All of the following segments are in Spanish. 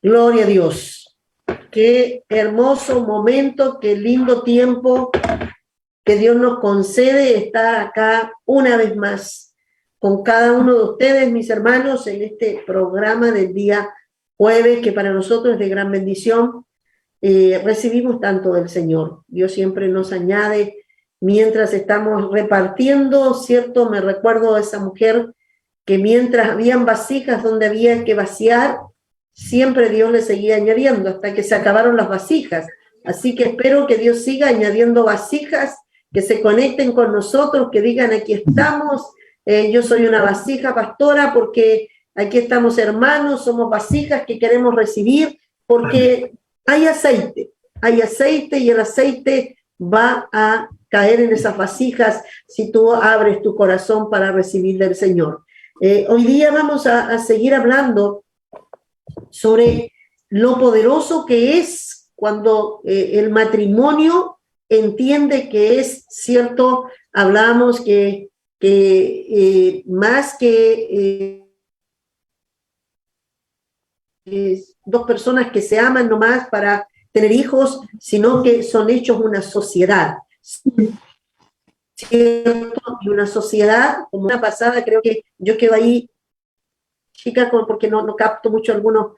Gloria a Dios. Qué hermoso momento, qué lindo tiempo que Dios nos concede estar acá una vez más con cada uno de ustedes, mis hermanos, en este programa del día jueves, que para nosotros es de gran bendición. Recibimos tanto del Señor. Dios siempre nos añade mientras estamos repartiendo, ¿cierto? Me recuerdo a esa mujer que mientras habían vasijas donde había que vaciar, siempre Dios le seguía añadiendo hasta que se acabaron las vasijas. Así que espero que Dios siga añadiendo vasijas, que se conecten con nosotros, que digan aquí estamos, yo soy una vasija pastora porque aquí estamos hermanos, somos vasijas que queremos recibir porque hay aceite y el aceite va a caer en esas vasijas si tú abres tu corazón para recibir del Señor. Hoy día vamos a seguir hablando sobre lo poderoso que es cuando el matrimonio entiende que es cierto. Hablamos que más que dos personas que se aman nomás para tener hijos, sino que son hechos una sociedad, ¿cierto? Y una sociedad, como una pasada, creo que yo quedo ahí chica porque no capto mucho algunos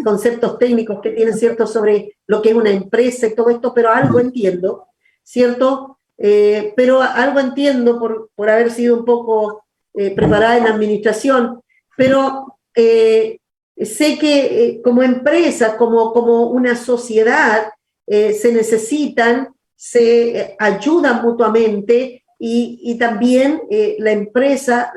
conceptos técnicos que tienen, ¿cierto?, sobre lo que es una empresa y todo esto, pero algo entiendo, ¿cierto? Pero algo entiendo por haber sido un poco preparada en administración, pero sé que como empresa, como una sociedad, se necesitan, se ayudan mutuamente y también la empresa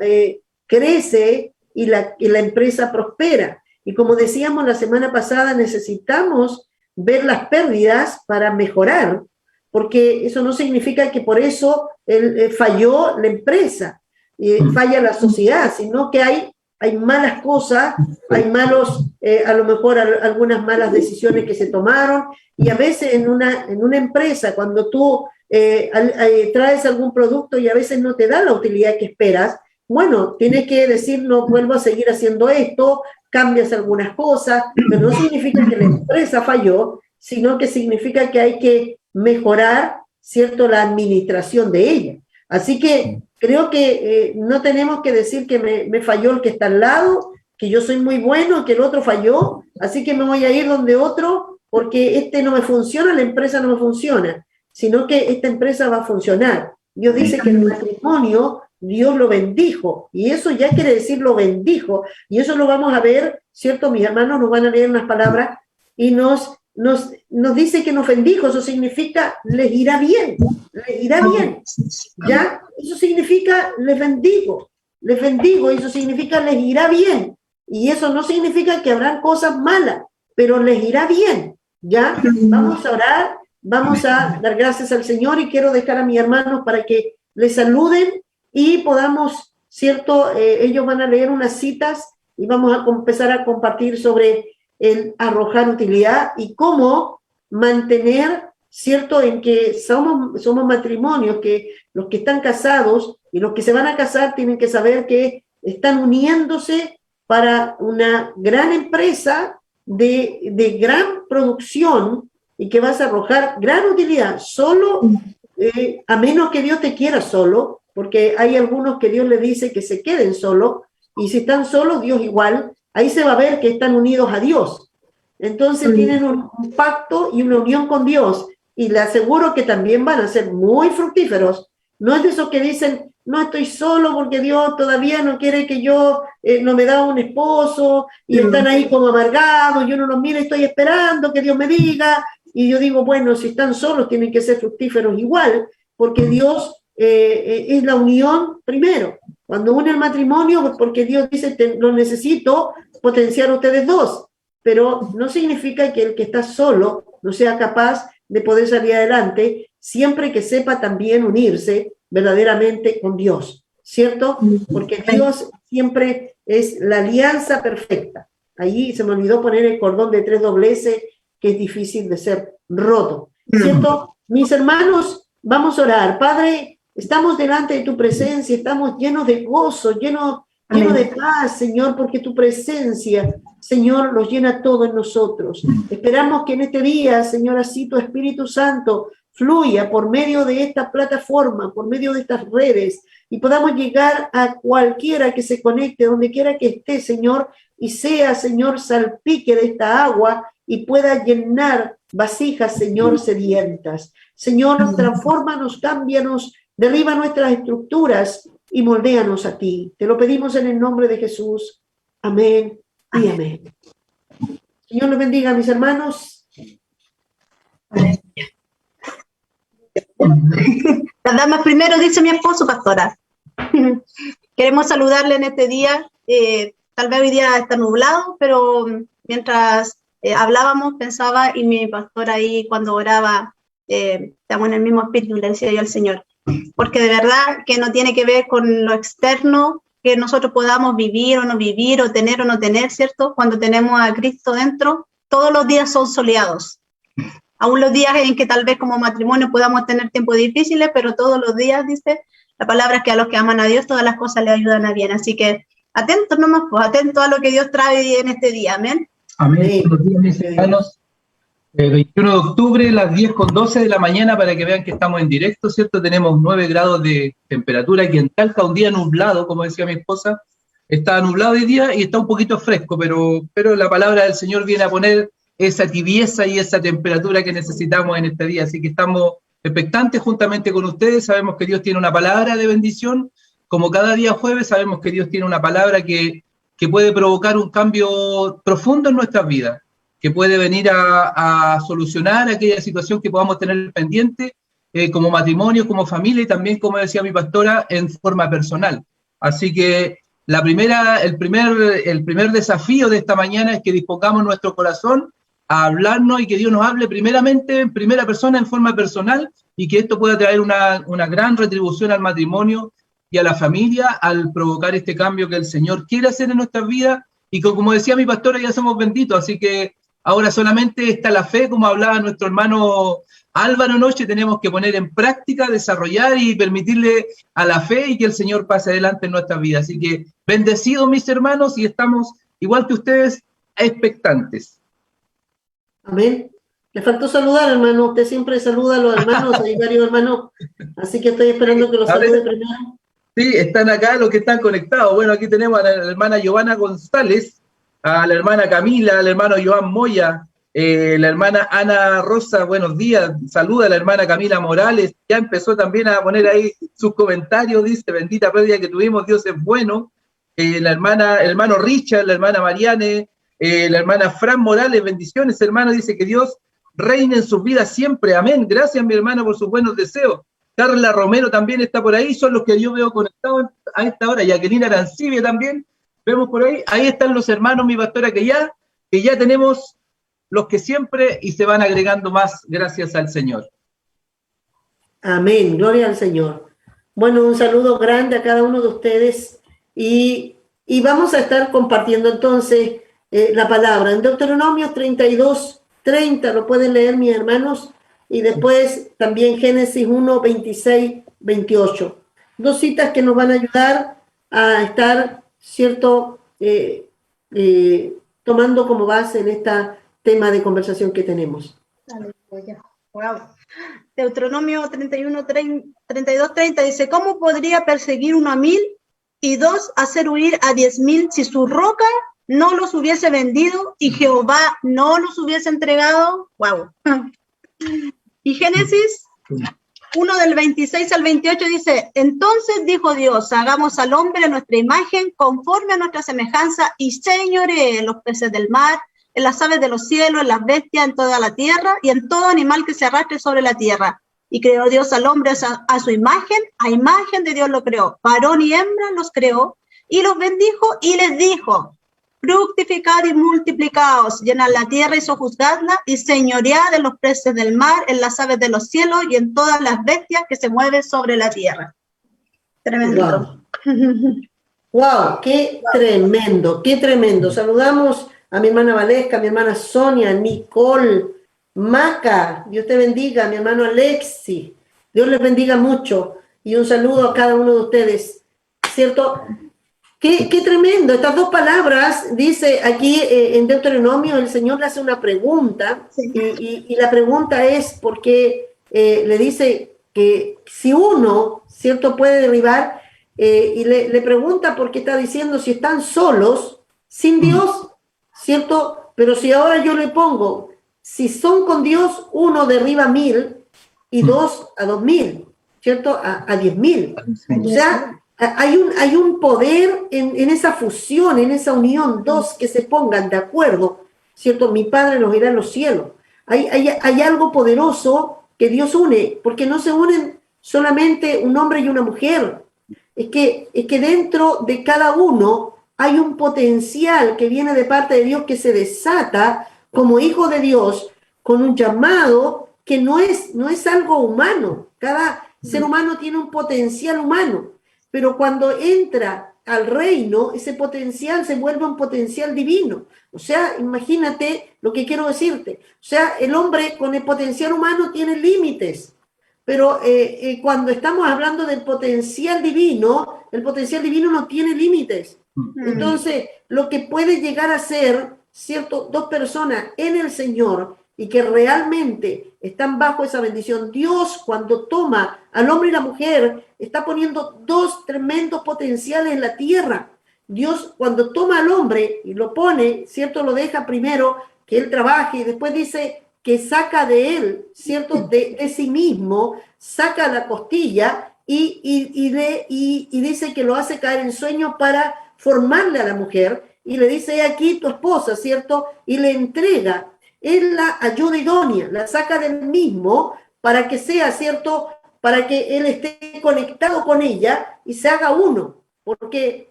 crece y la empresa prospera. Y como decíamos la semana pasada, necesitamos ver las pérdidas para mejorar, porque eso no significa que por eso falló la empresa, falla la sociedad, sino que hay malas cosas, hay malos, a lo mejor algunas malas decisiones que se tomaron, y a veces en una empresa, cuando tú traes algún producto y a veces no te da la utilidad que esperas, bueno, tienes que decir, no vuelvo a seguir haciendo esto, cambias algunas cosas, pero no significa que la empresa falló, sino que significa que hay que mejorar, ¿cierto?, la administración de ella. Así que creo que no tenemos que decir que me falló el que está al lado, que yo soy muy bueno, que el otro falló, así que me voy a ir donde otro, porque este no me funciona, la empresa no me funciona, sino que esta empresa va a funcionar. Dios dice que el matrimonio Dios lo bendijo, y eso ya quiere decir lo bendijo, y eso lo vamos a ver, ¿cierto? Mis hermanos nos van a leer unas palabras y nos dice que nos bendijo. Eso significa les irá bien, ¿ya? Eso significa les bendigo, y eso significa les irá bien, y eso no significa que habrán cosas malas, pero les irá bien, ¿ya? Vamos a orar, vamos a dar gracias al Señor, y quiero dejar a mis hermanos para que les saluden y podamos, ¿cierto? Ellos van a leer unas citas y vamos a empezar a compartir sobre el arrojar utilidad y cómo mantener, ¿cierto?, en que somos matrimonios, que los que están casados y los que se van a casar tienen que saber que están uniéndose para una gran empresa de gran producción y que vas a arrojar gran utilidad, solo a menos que Dios te quiera solo, porque hay algunos que Dios le dice que se queden solos, y si están solos, Dios igual, ahí se va a ver que están unidos a Dios. Entonces tienen un pacto y una unión con Dios, y le aseguro que también van a ser muy fructíferos. No es de esos que dicen, no estoy solo porque Dios todavía no quiere que yo, no me da un esposo, y están ahí como amargados, yo no los miro, estoy esperando que Dios me diga, y yo digo, bueno, si están solos tienen que ser fructíferos igual, porque Dios es la unión primero. Cuando une el matrimonio, porque Dios dice, lo necesito potenciar ustedes dos, pero no significa que el que está solo no sea capaz de poder salir adelante, siempre que sepa también unirse verdaderamente con Dios, ¿cierto? Porque Dios siempre es la alianza perfecta. Allí se me olvidó poner el cordón de 3 dobleces, que es difícil de ser roto, ¿cierto? Mis hermanos, vamos a orar. Padre, estamos delante de tu presencia, estamos llenos de gozo, llenos lleno de paz, Señor, porque tu presencia, Señor, los llena todo en nosotros. Esperamos que en este día, Señor, así tu Espíritu Santo fluya por medio de esta plataforma, por medio de estas redes, y podamos llegar a cualquiera que se conecte, donde quiera que esté, Señor, y sea, Señor, salpique de esta agua y pueda llenar vasijas, Señor, sedientas. Señor, transfórmanos, cámbianos, derriba nuestras estructuras y moldéanos a ti. Te lo pedimos en el nombre de Jesús. Amén y amén. Señor los bendiga, mis hermanos. Las damas primero, dice mi esposo, pastora. Queremos saludarle en este día. Tal vez hoy día está nublado, pero mientras hablábamos, pensaba, y mi pastora ahí cuando oraba, estamos en el mismo espíritu, le decía yo al Señor. Porque de verdad que no tiene que ver con lo externo, que nosotros podamos vivir o no vivir, o no tener, ¿cierto? Cuando tenemos a Cristo dentro, todos los días son soleados. Aún los días en que tal vez como matrimonio podamos tener tiempos difíciles, pero todos los días, dice la palabra, es que a los que aman a Dios todas las cosas le ayudan a bien. Así que atentos nomás, pues, atentos a lo que Dios trae en este día. Amén. Amén. Buenos días, mis hermanos. 21 de octubre, las 10:12 de la mañana, para que vean que estamos en directo, ¿cierto? Tenemos 9 grados de temperatura aquí en Talca, un día nublado, como decía mi esposa. Está nublado hoy día y está un poquito fresco, pero la palabra del Señor viene a poner esa tibieza y esa temperatura que necesitamos en este día. Así que estamos expectantes juntamente con ustedes. Sabemos que Dios tiene una palabra de bendición. Como cada día jueves, sabemos que Dios tiene una palabra que puede provocar un cambio profundo en nuestras vidas, que puede venir a solucionar aquella situación que podamos tener pendiente como matrimonio, como familia y también, como decía mi pastora, en forma personal. Así que el primer desafío de esta mañana es que dispongamos nuestro corazón a hablarnos y que Dios nos hable primeramente en primera persona, en forma personal, y que esto pueda traer una gran retribución al matrimonio y a la familia al provocar este cambio que el Señor quiere hacer en nuestras vidas, y que, como decía mi pastora, ya somos benditos, así que ahora solamente está la fe, como hablaba nuestro hermano Álvaro anoche, tenemos que poner en práctica, desarrollar y permitirle a la fe y que el Señor pase adelante en nuestras vidas. Así que bendecidos, mis hermanos, y estamos, igual que ustedes, expectantes. Amén. Le faltó saludar, hermano. Usted siempre saluda a los hermanos, hay varios hermanos, así que estoy esperando que los salude primero. Sí, están acá los que están conectados. Bueno, aquí tenemos a la hermana Giovanna González, a la hermana Camila, al hermano Joan Moya, la hermana Ana Rosa, buenos días, saluda a la hermana Camila Morales, ya empezó también a poner ahí sus comentarios, dice, bendita pérdida que tuvimos, Dios es bueno, el hermano Richard, la hermana Mariane, la hermana Fran Morales, bendiciones, hermano, dice que Dios reine en sus vidas siempre, amén, gracias mi hermano por sus buenos deseos. Carla Romero también está por ahí, son los que yo veo conectados a esta hora, Jacqueline Arancibia también, vemos por ahí están los hermanos, mi pastora, que ya tenemos los que siempre, y se van agregando más, gracias al Señor. Amén, gloria al Señor. Bueno, un saludo grande a cada uno de ustedes, y vamos a estar compartiendo entonces la palabra. En Deuteronomio 32:30, lo pueden leer mis hermanos, y después también Génesis 1:26-28. Dos citas que nos van a ayudar a estar, ¿cierto?, tomando como base en este tema de conversación que tenemos. Wow. Deuteronomio 32:30 dice, ¿cómo podría perseguir uno a 1000 y 2 hacer huir a 10,000 si su roca no los hubiese vendido y Jehová no los hubiese entregado? Wow. Y Génesis 1 del 26 al 28 dice, entonces dijo Dios, hagamos al hombre a nuestra imagen, conforme a nuestra semejanza, y señoree en los peces del mar, en las aves de los cielos, en las bestias, en toda la tierra, y en todo animal que se arrastre sobre la tierra. Y creó Dios al hombre a su imagen, a imagen de Dios lo creó, varón y hembra los creó, y los bendijo, y les dijo, fructificad y multiplicaos, llenad la tierra y sojuzgadla, y señoread en los peces del mar, en las aves de los cielos, y en todas las bestias que se mueven sobre la tierra. Tremendo. Wow, qué tremendo, qué tremendo. Saludamos a mi hermana Valesca, a mi hermana Sonia, Nicole, Maca, Dios te bendiga, a mi hermano Alexi, Dios les bendiga mucho, y un saludo a cada uno de ustedes, ¿cierto? Qué tremendo. Estas dos palabras, dice aquí en Deuteronomio, el Señor le hace una pregunta, Sí. y la pregunta es porque le dice que si uno, ¿cierto?, puede derribar, y le pregunta por qué está diciendo si están solos, sin Dios, ¿cierto? Pero si ahora yo le pongo, si son con Dios, uno derriba 1000 y dos a 2000, ¿cierto? A 10.000. O sea, hay un poder en esa fusión, en esa unión, dos que se pongan de acuerdo, ¿cierto? Mi Padre los irá en los cielos. Hay algo poderoso que Dios une, porque no se unen solamente un hombre y una mujer. Es que dentro de cada uno hay un potencial que viene de parte de Dios que se desata como hijo de Dios con un llamado que no es algo humano. Cada ser humano tiene un potencial humano, pero cuando entra al reino, ese potencial se vuelve un potencial divino. O sea, imagínate lo que quiero decirte. O sea, el hombre con el potencial humano tiene límites, pero cuando estamos hablando del potencial divino, el potencial divino no tiene límites. Entonces, lo que puede llegar a ser, ¿cierto?, dos personas en el Señor y que realmente están bajo esa bendición. Dios, cuando toma al hombre y la mujer, está poniendo dos tremendos potenciales en la tierra. Dios, cuando toma al hombre y lo pone, ¿cierto?, lo deja primero que él trabaje y después dice que saca de él, ¿cierto?, de sí mismo, saca la costilla y dice que lo hace caer en sueño para formarle a la mujer y le dice, aquí tu esposa, ¿cierto?, y le entrega. Él la ayuda idónea, la saca del mismo para que sea, ¿cierto?, para que él esté conectado con ella y se haga uno, porque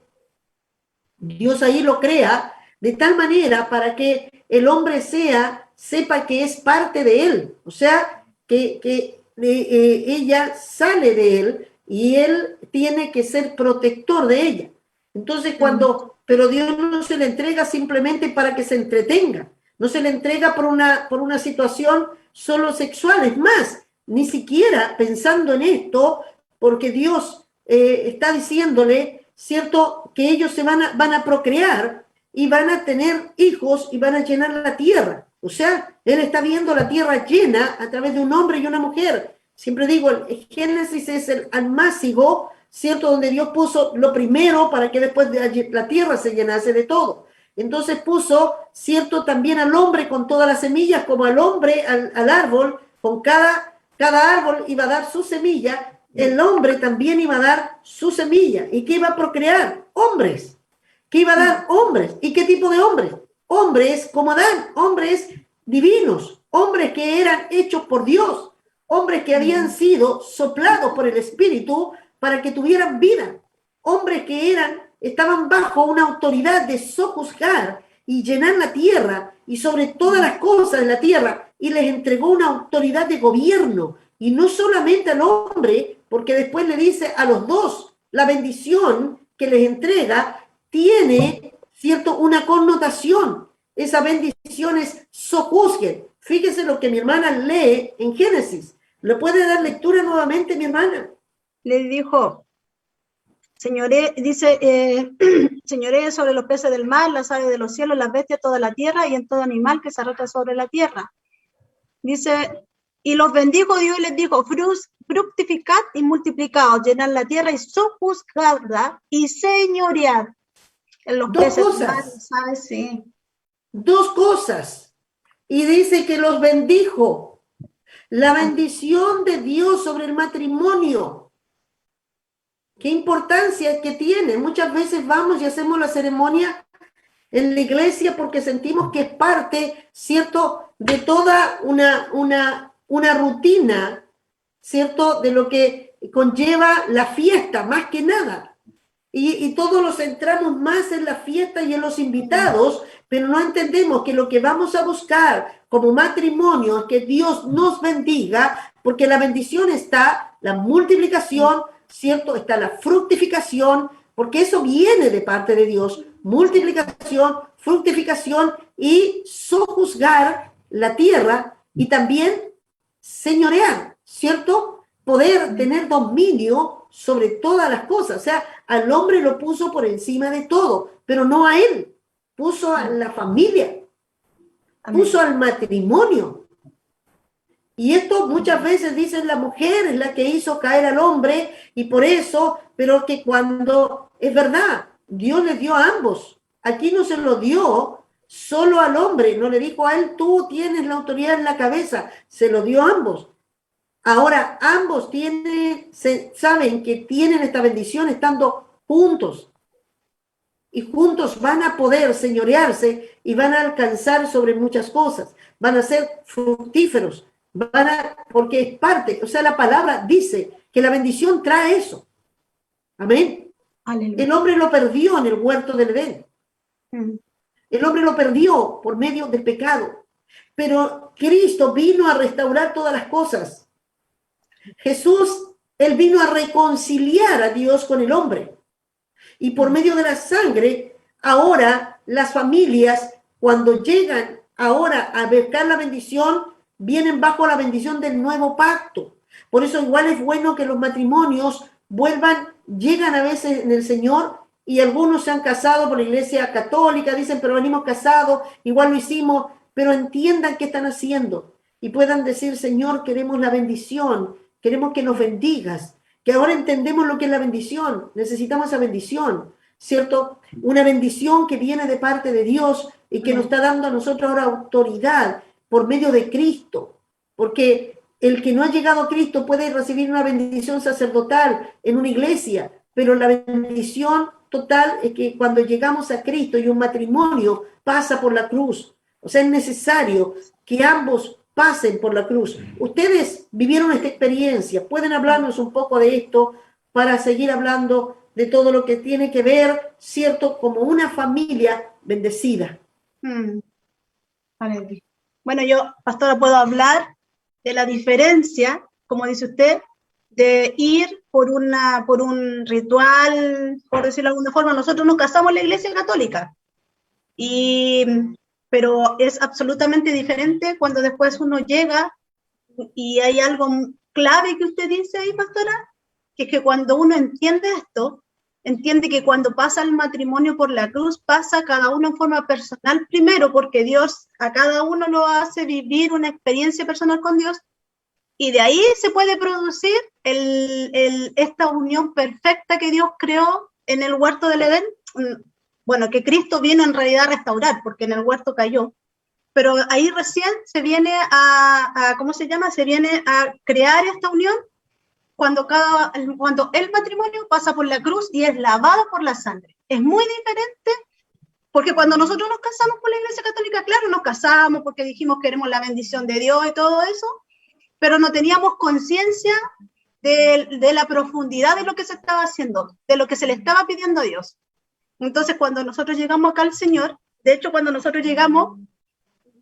Dios ahí lo crea de tal manera para que el hombre sepa que es parte de él, o sea, que ella sale de él y él tiene que ser protector de ella. Entonces pero Dios no se le entrega simplemente para que se entretenga, no se le entrega por una situación solo sexual, es más, ni siquiera pensando en esto, porque Dios está diciéndole, ¿cierto?, que ellos van a procrear y van a tener hijos y van a llenar la tierra. O sea, Él está viendo la tierra llena a través de un hombre y una mujer. Siempre digo, el Génesis es el almácigo, ¿cierto?, donde Dios puso lo primero para que después la tierra se llenase de todo. Entonces puso, ¿cierto?, también al hombre con todas las semillas, como al hombre, al árbol, con cada árbol iba a dar su semilla, el hombre también iba a dar su semilla. ¿Y qué iba a procrear? Hombres. ¿Qué iba a dar? Hombres. ¿Y qué tipo de hombres? Hombres como Adán, hombres divinos, hombres que eran hechos por Dios, hombres que habían sido soplados por el Espíritu para que tuvieran vida, hombres que estaban bajo una autoridad de sojuzgar y llenar la tierra y sobre todas las cosas de la tierra, y les entregó una autoridad de gobierno, y no solamente al hombre, porque después le dice a los dos, la bendición que les entrega tiene, ¿cierto?, una connotación. Esa bendición es sojuzguen. Fíjese lo que mi hermana lee en Génesis. ¿Le puede dar lectura nuevamente, mi hermana? Le dijo, señoree sobre los peces del mar, las aves de los cielos, las bestias, toda la tierra y en todo animal que se arrastra sobre la tierra. Dice, y los bendijo Dios y les dijo, fructificad y multiplicaos, llenad la tierra y sojuzgadla y señoread. En los Dos peces cosas. del mar, ¿sabes? Sí. Dos cosas. Y dice que los bendijo. La bendición de Dios sobre el matrimonio. Qué importancia que tiene. Muchas veces vamos y hacemos la ceremonia en la iglesia porque sentimos que es parte, ¿cierto?, de toda una rutina, ¿cierto?, de lo que conlleva la fiesta, más que nada. Y todos nos centramos más en la fiesta y en los invitados, pero no entendemos que lo que vamos a buscar como matrimonio es que Dios nos bendiga, porque la bendición está, la multiplicación, ¿cierto?, está la fructificación, porque eso viene de parte de Dios, multiplicación, fructificación y sojuzgar la tierra y también señorear, ¿cierto? Poder tener dominio sobre todas las cosas. O sea, al hombre lo puso por encima de todo, pero no a él. Puso a la familia, puso al matrimonio. Y esto muchas veces dicen la mujer es la que hizo caer al hombre y por eso, pero que cuando es verdad, Dios le dio a ambos. Aquí no se lo dio solo al hombre, no le dijo a él, tú tienes la autoridad en la cabeza, se lo dio a ambos. Ahora ambos saben que tienen esta bendición estando juntos. Y juntos van a poder señorearse y van a alcanzar sobre muchas cosas. Van a ser fructíferos. Porque es parte, o sea, la palabra dice que la bendición trae eso. Amén. Aleluya. El hombre lo perdió en el huerto del Edén. El hombre lo perdió por medio del pecado. Pero Cristo vino a restaurar todas las cosas. Jesús, él vino a reconciliar a Dios con el hombre. Y por medio de la sangre, ahora las familias, cuando llegan ahora a buscar la bendición, vienen bajo la bendición del nuevo pacto. Por eso igual es bueno que los matrimonios llegan a veces en el Señor y algunos se han casado por la iglesia católica, dicen, pero venimos casados, igual lo hicimos, pero entiendan qué están haciendo y puedan decir, Señor, queremos la bendición, queremos que nos bendigas, que ahora entendemos lo que es la bendición, necesitamos esa bendición, ¿cierto? Una bendición que viene de parte de Dios y que nos está dando a nosotros ahora autoridad por medio de Cristo, porque el que no ha llegado a Cristo puede recibir una bendición sacerdotal en una iglesia, pero la bendición total es que cuando llegamos a Cristo y un matrimonio pasa por la cruz, o sea, es necesario que ambos pasen por la cruz. Ustedes vivieron esta experiencia, pueden hablarnos un poco de esto para seguir hablando de todo lo que tiene que ver, ¿cierto?, como una familia bendecida. Aleluya. Bueno, yo, pastora, puedo hablar de la diferencia, como dice usted, de ir por un ritual, por decirlo de alguna forma. Nosotros nos casamos en la iglesia católica, pero es absolutamente diferente cuando después uno llega y hay algo clave que usted dice ahí, pastora, que es que cuando uno entiende esto, entiende que cuando pasa el matrimonio por la cruz, pasa cada uno en forma personal primero, porque Dios a cada uno lo hace vivir una experiencia personal con Dios, y de ahí se puede producir esta unión perfecta que Dios creó en el huerto del Edén, bueno, que Cristo vino en realidad a restaurar, porque en el huerto cayó, pero ahí recién se viene ¿cómo se llama? Se viene a crear esta unión cuando el matrimonio pasa por la cruz y es lavado por la sangre. Es muy diferente, porque cuando nosotros nos casamos por la iglesia católica, claro, nos casamos porque dijimos que queremos la bendición de Dios y todo eso, pero no teníamos conciencia de la profundidad de lo que se estaba haciendo, de lo que se le estaba pidiendo a Dios. Entonces, cuando nosotros llegamos acá al Señor, de hecho, cuando nosotros llegamos,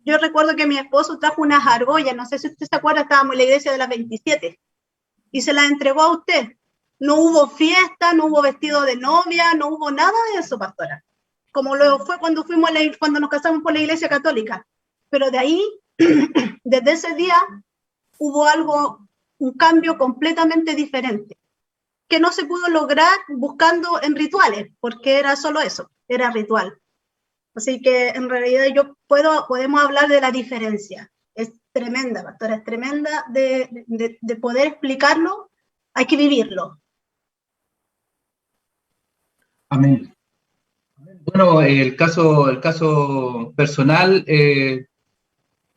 yo recuerdo que mi esposo trajo unas argollas, no sé si usted se acuerda, estábamos en la iglesia de las 27, y se las entregó a usted. No hubo fiesta, no hubo vestido de novia, no hubo nada de eso, pastora, como lo fue cuando nos casamos por la iglesia católica. Pero de ahí, desde ese día, hubo un cambio completamente diferente, que no se pudo lograr buscando en rituales, porque era solo eso, era ritual. Así que en realidad podemos hablar de la diferencia. Es tremenda, pastora, es tremenda de poder explicarlo, hay que vivirlo. Amén. Bueno, el caso personal,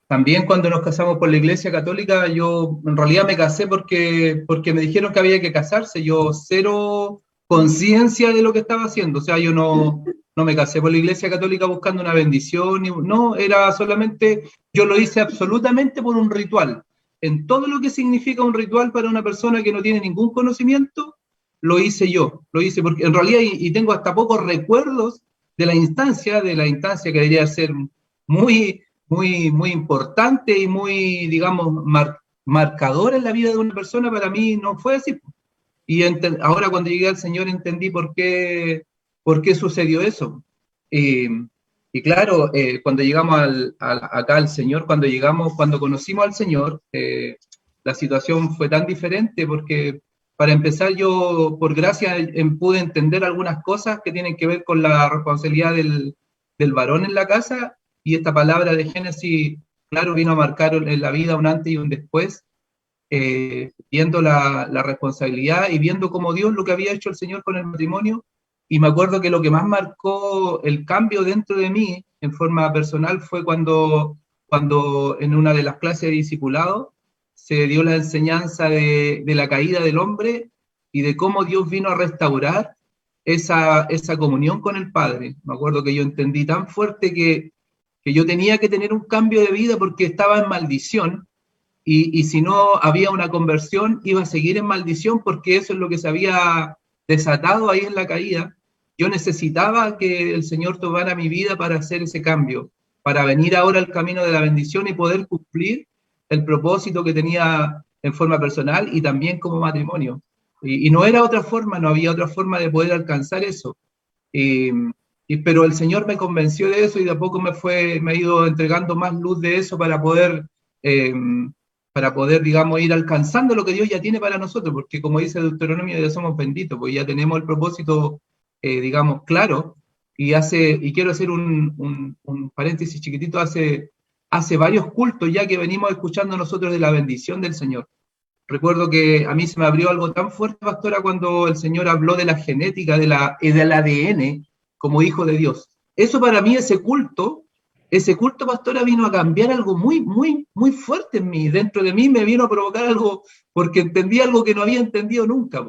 también cuando nos casamos por la iglesia católica, yo en realidad me casé porque me dijeron que había que casarse, yo cero conciencia de lo que estaba haciendo, o sea, yo no me casé por la iglesia católica buscando una bendición, no, era solamente, yo lo hice absolutamente por un ritual. En todo lo que significa un ritual para una persona que no tiene ningún conocimiento, lo hice porque en realidad, y tengo hasta pocos recuerdos de la instancia que debería ser muy, muy, muy importante y muy, digamos, marcadora en la vida de una persona. Para mí no fue así. Y ahora cuando llegué al Señor entendí por qué sucedió eso. Y claro, cuando llegamos acá al Señor, cuando conocimos al Señor, la situación fue tan diferente porque Para empezar, yo, por gracia, pude entender algunas cosas que tienen que ver con la responsabilidad del varón en la casa, y esta palabra de Génesis, claro, vino a marcar en la vida un antes y un después, viendo la responsabilidad y viendo cómo Dios, lo que había hecho el Señor con el matrimonio. Y me acuerdo que lo que más marcó el cambio dentro de mí, en forma personal, fue cuando en una de las clases de discipulado se dio la enseñanza de la caída del hombre y de cómo Dios vino a restaurar esa comunión con el Padre. Me acuerdo que yo entendí tan fuerte que yo tenía que tener un cambio de vida porque estaba en maldición, y si no había una conversión, iba a seguir en maldición, porque eso es lo que se había desatado ahí en la caída. Yo necesitaba que el Señor tomara mi vida para hacer ese cambio, para venir ahora al camino de la bendición y poder cumplir el propósito que tenía en forma personal y también como matrimonio. Y no era otra forma, no había otra forma de poder alcanzar eso. Pero el Señor me convenció de eso, y de a poco me ha ido entregando más luz de eso para poder, digamos, ir alcanzando lo que Dios ya tiene para nosotros, porque como dice Deuteronomio, ya somos benditos, pues ya tenemos el propósito, digamos, claro. Y quiero hacer un paréntesis chiquitito. Hace varios cultos ya que venimos escuchando nosotros de la bendición del Señor. Recuerdo que a mí se me abrió algo tan fuerte, pastora, cuando el Señor habló de la genética, del ADN como hijo de Dios. Eso para mí, ese culto, pastora, vino a cambiar algo muy, muy, muy fuerte en mí. Dentro de mí me vino a provocar algo, porque entendí algo que no había entendido nunca,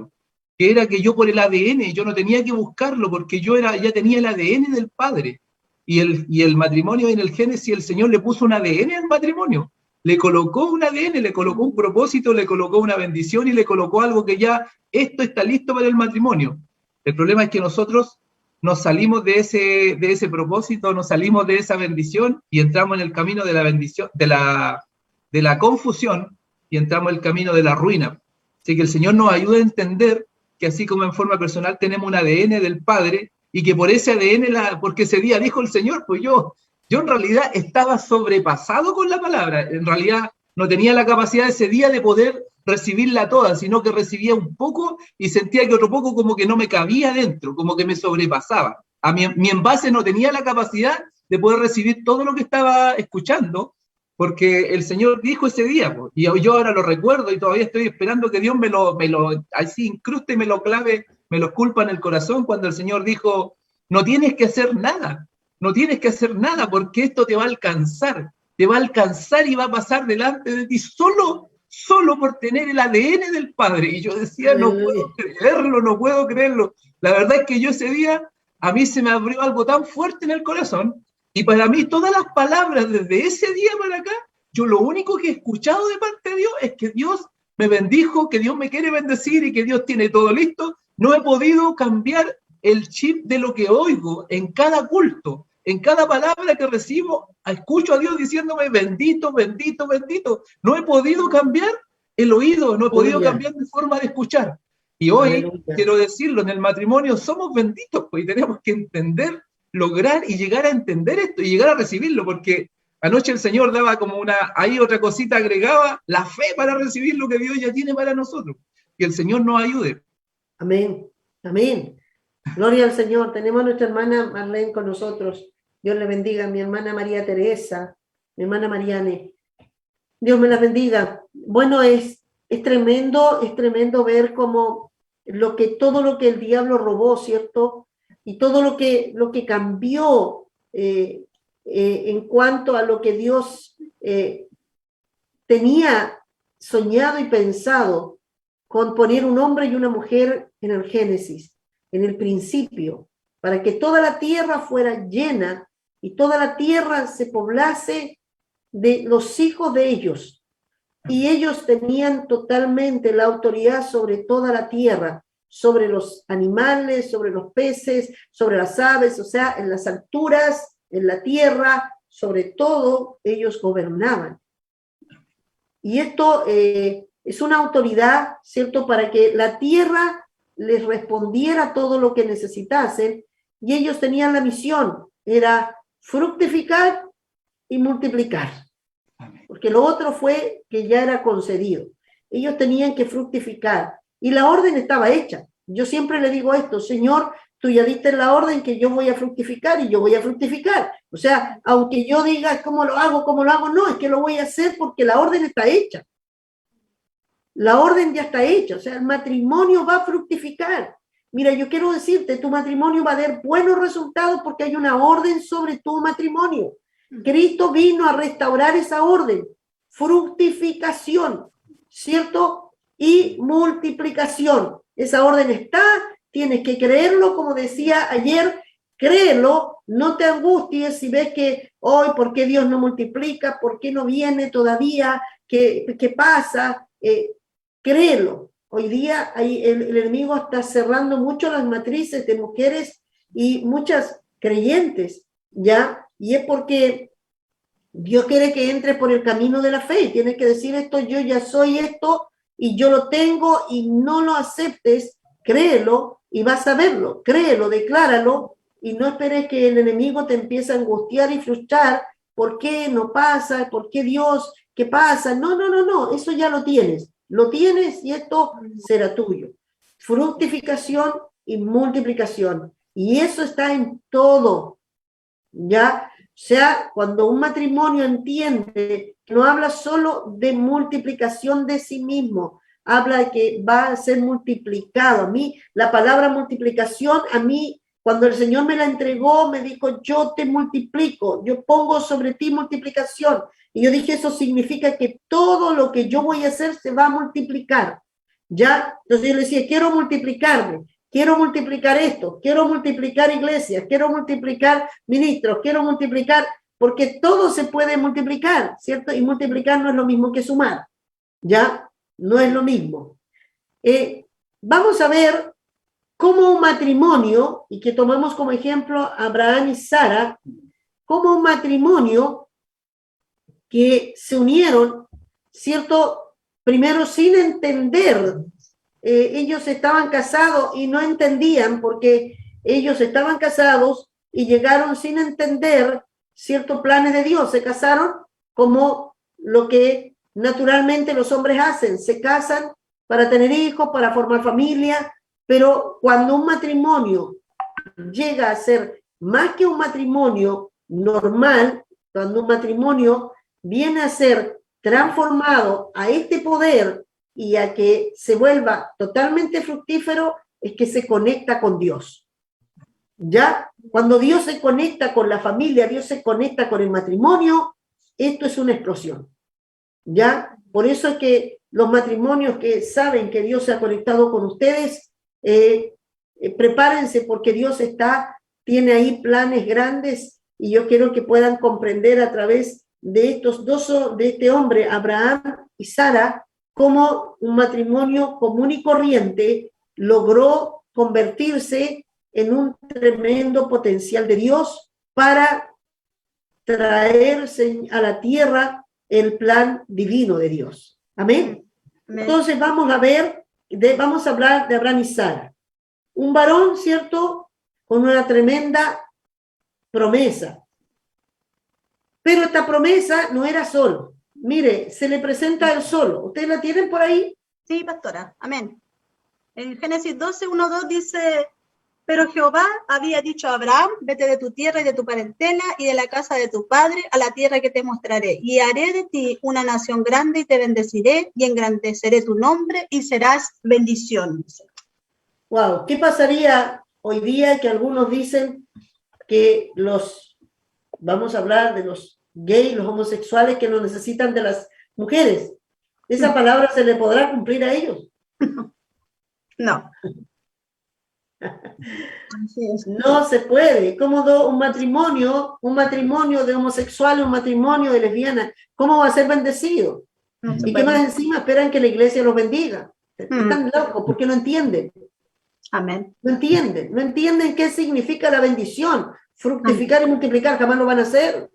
que era que yo, por el ADN, yo no tenía que buscarlo, porque ya tenía el ADN del Padre. Y el matrimonio, en el Génesis, el Señor le puso un ADN al matrimonio. Le colocó un ADN, le colocó un propósito, le colocó una bendición, y le colocó algo que ya, esto está listo para el matrimonio. El problema es que nosotros nos salimos de ese propósito, nos salimos de esa bendición y entramos en el camino de la bendición, de la confusión, y entramos en el camino de la ruina. Así que el Señor nos ayuda a entender que así como en forma personal tenemos un ADN del Padre, y que por ese ADN, porque ese día dijo el Señor, pues yo en realidad estaba sobrepasado con la palabra. En realidad no tenía la capacidad ese día de poder recibirla toda, sino que recibía un poco y sentía que otro poco como que no me cabía dentro, como que me sobrepasaba. Mi envase no tenía la capacidad de poder recibir todo lo que estaba escuchando, porque el Señor dijo ese día, pues, y yo ahora lo recuerdo y todavía estoy esperando que Dios me lo así incruste y me lo clave, me lo esculpa en el corazón, cuando el Señor dijo: no tienes que hacer nada, no tienes que hacer nada, porque esto te va a alcanzar y va a pasar delante de ti solo por tener el ADN del Padre. Y yo decía, no puedo creerlo. La verdad es que yo ese día, a mí se me abrió algo tan fuerte en el corazón, y para mí todas las palabras desde ese día para acá, yo lo único que he escuchado de parte de Dios es que Dios me bendijo, que Dios me quiere bendecir y que Dios tiene todo listo. No he podido cambiar el chip de lo que oigo en cada culto. En cada palabra que recibo, escucho a Dios diciéndome: bendito, bendito, bendito. No he podido cambiar el oído, no he podido cambiar mi forma de escuchar. Y hoy, quiero decirlo, en el matrimonio somos benditos, pues, y tenemos que entender, lograr y llegar a entender esto y llegar a recibirlo, porque anoche el Señor daba como ahí otra cosita, agregaba la fe para recibir lo que Dios ya tiene para nosotros. Que el Señor nos ayude. Amén, amén. Gloria al Señor. Tenemos a nuestra hermana Marlene con nosotros. Dios le bendiga. Mi hermana María Teresa, mi hermana Mariane. Dios me la bendiga. Bueno, es tremendo ver cómo todo lo que el diablo robó, ¿cierto? Y todo lo que cambió en cuanto a lo que Dios tenía soñado y pensado con poner un hombre y una mujer en el Génesis, en el principio, para que toda la tierra fuera llena y toda la tierra se poblase de los hijos de ellos. Y ellos tenían totalmente la autoridad sobre toda la tierra, sobre los animales, sobre los peces, sobre las aves, o sea, en las alturas, en la tierra, sobre todo ellos gobernaban. Y esto es una autoridad, ¿cierto?, para que la tierra les respondiera todo lo que necesitasen, y ellos tenían la misión, era fructificar y multiplicar, porque lo otro fue que ya era concedido. Ellos tenían que fructificar, y la orden estaba hecha. Yo siempre le digo esto, Señor, tú ya diste la orden que yo voy a fructificar y yo voy a fructificar. O sea, aunque yo diga cómo lo hago, no, es que lo voy a hacer porque la orden está hecha. La orden ya está hecha, o sea, el matrimonio va a fructificar. Mira, yo quiero decirte, tu matrimonio va a dar buenos resultados porque hay una orden sobre tu matrimonio. Cristo vino a restaurar esa orden, fructificación, ¿cierto? Y multiplicación. Esa orden está, tienes que creerlo, como decía ayer, créelo, no te angusties si ves que hoy, ¿por qué Dios no multiplica? ¿Por qué no viene todavía? ¿Qué pasa? Créelo. Hoy día el enemigo está cerrando mucho las matrices de mujeres y muchas creyentes, ¿ya? Y es porque Dios quiere que entres por el camino de la fe. Tienes que decir esto, yo ya soy esto y yo lo tengo y no lo aceptes, créelo y vas a verlo. Créelo, decláralo y no esperes que el enemigo te empiece a angustiar y frustrar. ¿Por qué no pasa? ¿Por qué Dios? ¿Qué pasa? No, eso ya lo tienes. Lo tienes y esto será tuyo. Fructificación y multiplicación. Y eso está en todo, ¿ya? O sea, cuando un matrimonio entiende que no habla solo de multiplicación de sí mismo, habla de que va a ser multiplicado. A mí, la palabra multiplicación, a mí, cuando el Señor me la entregó, me dijo, yo te multiplico, yo pongo sobre ti multiplicación. Y yo dije, eso significa que todo lo que yo voy a hacer se va a multiplicar, ¿ya? Entonces yo le decía, quiero multiplicarme, quiero multiplicar esto, quiero multiplicar iglesias, quiero multiplicar ministros, quiero multiplicar, porque todo se puede multiplicar, ¿cierto? Y multiplicar no es lo mismo que sumar, ¿ya? No es lo mismo. Vamos a ver cómo un matrimonio, y que tomamos como ejemplo a Abraham y Sara, como un matrimonio que se unieron, ¿cierto? Primero sin entender, ellos estaban casados y no entendían porque ellos estaban casados y llegaron sin entender ciertos planes de Dios, se casaron como lo que naturalmente los hombres hacen, se casan para tener hijos, para formar familia, pero cuando un matrimonio llega a ser más que un matrimonio normal, cuando un matrimonio viene a ser transformado a este poder y a que se vuelva totalmente fructífero, es que se conecta con Dios. ¿Ya? Cuando Dios se conecta con la familia, Dios se conecta con el matrimonio, esto es una explosión. ¿Ya? Por eso es que los matrimonios que saben que Dios se ha conectado con ustedes, prepárense porque Dios tiene ahí planes grandes y yo quiero que puedan comprender a través de este hombre, Abraham y Sara, cómo un matrimonio común y corriente logró convertirse en un tremendo potencial de Dios para traerse a la tierra el plan divino de Dios. Amén. Entonces vamos a hablar de Abraham y Sara. Un varón, ¿cierto? Con una tremenda promesa. Pero esta promesa no era solo. Mire, se le presenta él solo. ¿Ustedes la tienen por ahí? Sí, pastora. Amén. En Génesis 12, 1, 2 dice, pero Jehová había dicho a Abraham, vete de tu tierra y de tu parentela y de la casa de tu padre a la tierra que te mostraré. Y haré de ti una nación grande y te bendeciré y engrandeceré tu nombre y serás bendición. Wow, ¿qué pasaría hoy día que algunos dicen que vamos a hablar de los gays, los homosexuales que no necesitan de las mujeres? ¿Esa palabra se le podrá cumplir a ellos? No. No se puede. ¿Cómo un matrimonio de homosexuales, un matrimonio de lesbianas, cómo va a ser bendecido? Y que más encima esperan que la iglesia los bendiga. Están locos porque no entienden. Amén. No entienden qué significa la bendición. Fructificar y multiplicar jamás lo van a hacer.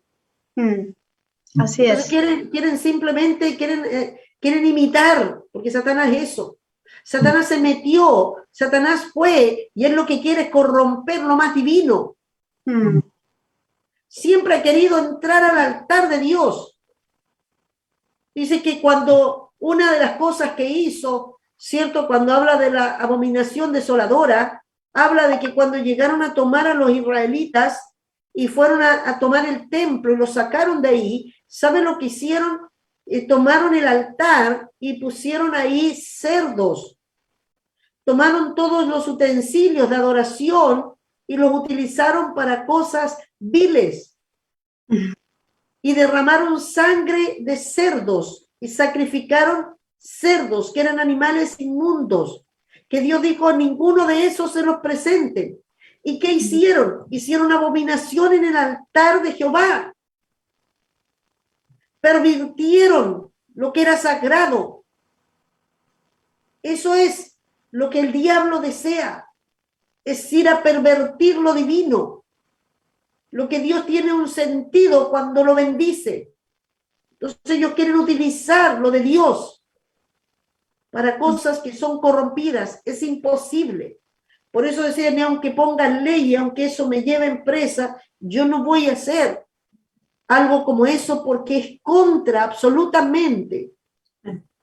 Así es. Entonces quieren simplemente, quieren imitar, porque Satanás es eso. Satanás se metió, Satanás fue, y él lo que quiere es corromper lo más divino. Siempre ha querido entrar al altar de Dios. Dice que cuando una de las cosas que hizo ¿cierto? Cuando habla de la abominación desoladora, habla de que cuando llegaron a tomar a los israelitas y fueron a tomar el templo y lo sacaron de ahí, ¿saben lo que hicieron? Tomaron el altar y pusieron ahí cerdos. Tomaron todos los utensilios de adoración y los utilizaron para cosas viles. Y derramaron sangre de cerdos y sacrificaron cerdos, que eran animales inmundos, que Dios dijo, ninguno de esos se los presenten. ¿Y qué hicieron? Hicieron abominación en el altar de Jehová. Pervirtieron lo que era sagrado. Eso es lo que el diablo desea, es ir a pervertir lo divino. Lo que Dios tiene un sentido cuando lo bendice. Entonces ellos quieren utilizar lo de Dios para cosas que son corrompidas. Es imposible. Por eso decía, ni aunque pongan ley, aunque eso me lleve en presa, yo no voy a hacer algo como eso porque es contra absolutamente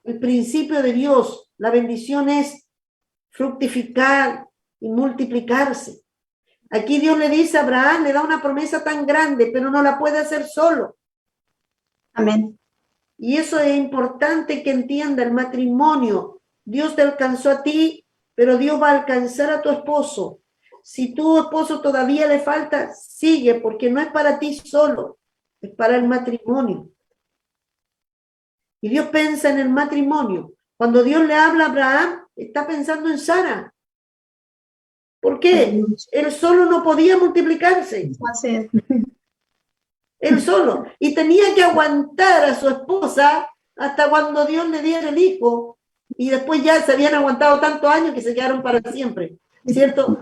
el principio de Dios. La bendición es fructificar y multiplicarse. Aquí Dios le dice a Abraham, le da una promesa tan grande, pero no la puede hacer solo. Amén. Y eso es importante que entienda el matrimonio. Dios te alcanzó a ti, pero Dios va a alcanzar a tu esposo. Si tu esposo todavía le falta, sigue, porque no es para ti solo, es para el matrimonio. Y Dios piensa en el matrimonio. Cuando Dios le habla a Abraham, está pensando en Sara. ¿Por qué? Él solo no podía multiplicarse. Así es. Él solo. Y tenía que aguantar a su esposa hasta cuando Dios le diera el hijo. Y después ya se habían aguantado tantos años que se quedaron para siempre. ¿Cierto?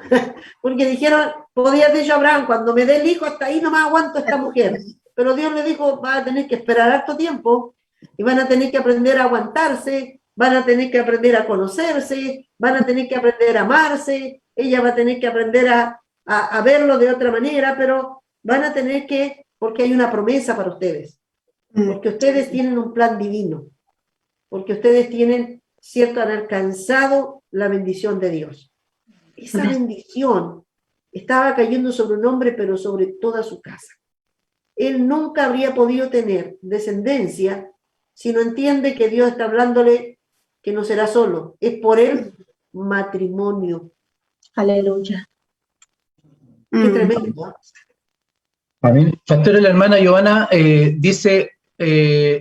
Porque dijeron, podía decir Abraham, cuando me dé el hijo, hasta ahí no me aguanto a esta mujer. Pero Dios le dijo, va a tener que esperar harto tiempo y van a tener que aprender a aguantarse, van a tener que aprender a conocerse, van a tener que aprender a amarse, ella va a tener que aprender a verlo de otra manera, pero van a tener que, porque hay una promesa para ustedes, porque ustedes tienen un plan divino, porque ustedes tienen, cierto, han alcanzado la bendición de Dios. Esa bendición estaba cayendo sobre un hombre, pero sobre toda su casa. Él nunca habría podido tener descendencia si no entiende que Dios está hablándole que no será solo, es por el matrimonio. Aleluya. Qué tremendo. Amén. Pastora, la hermana Giovanna dice,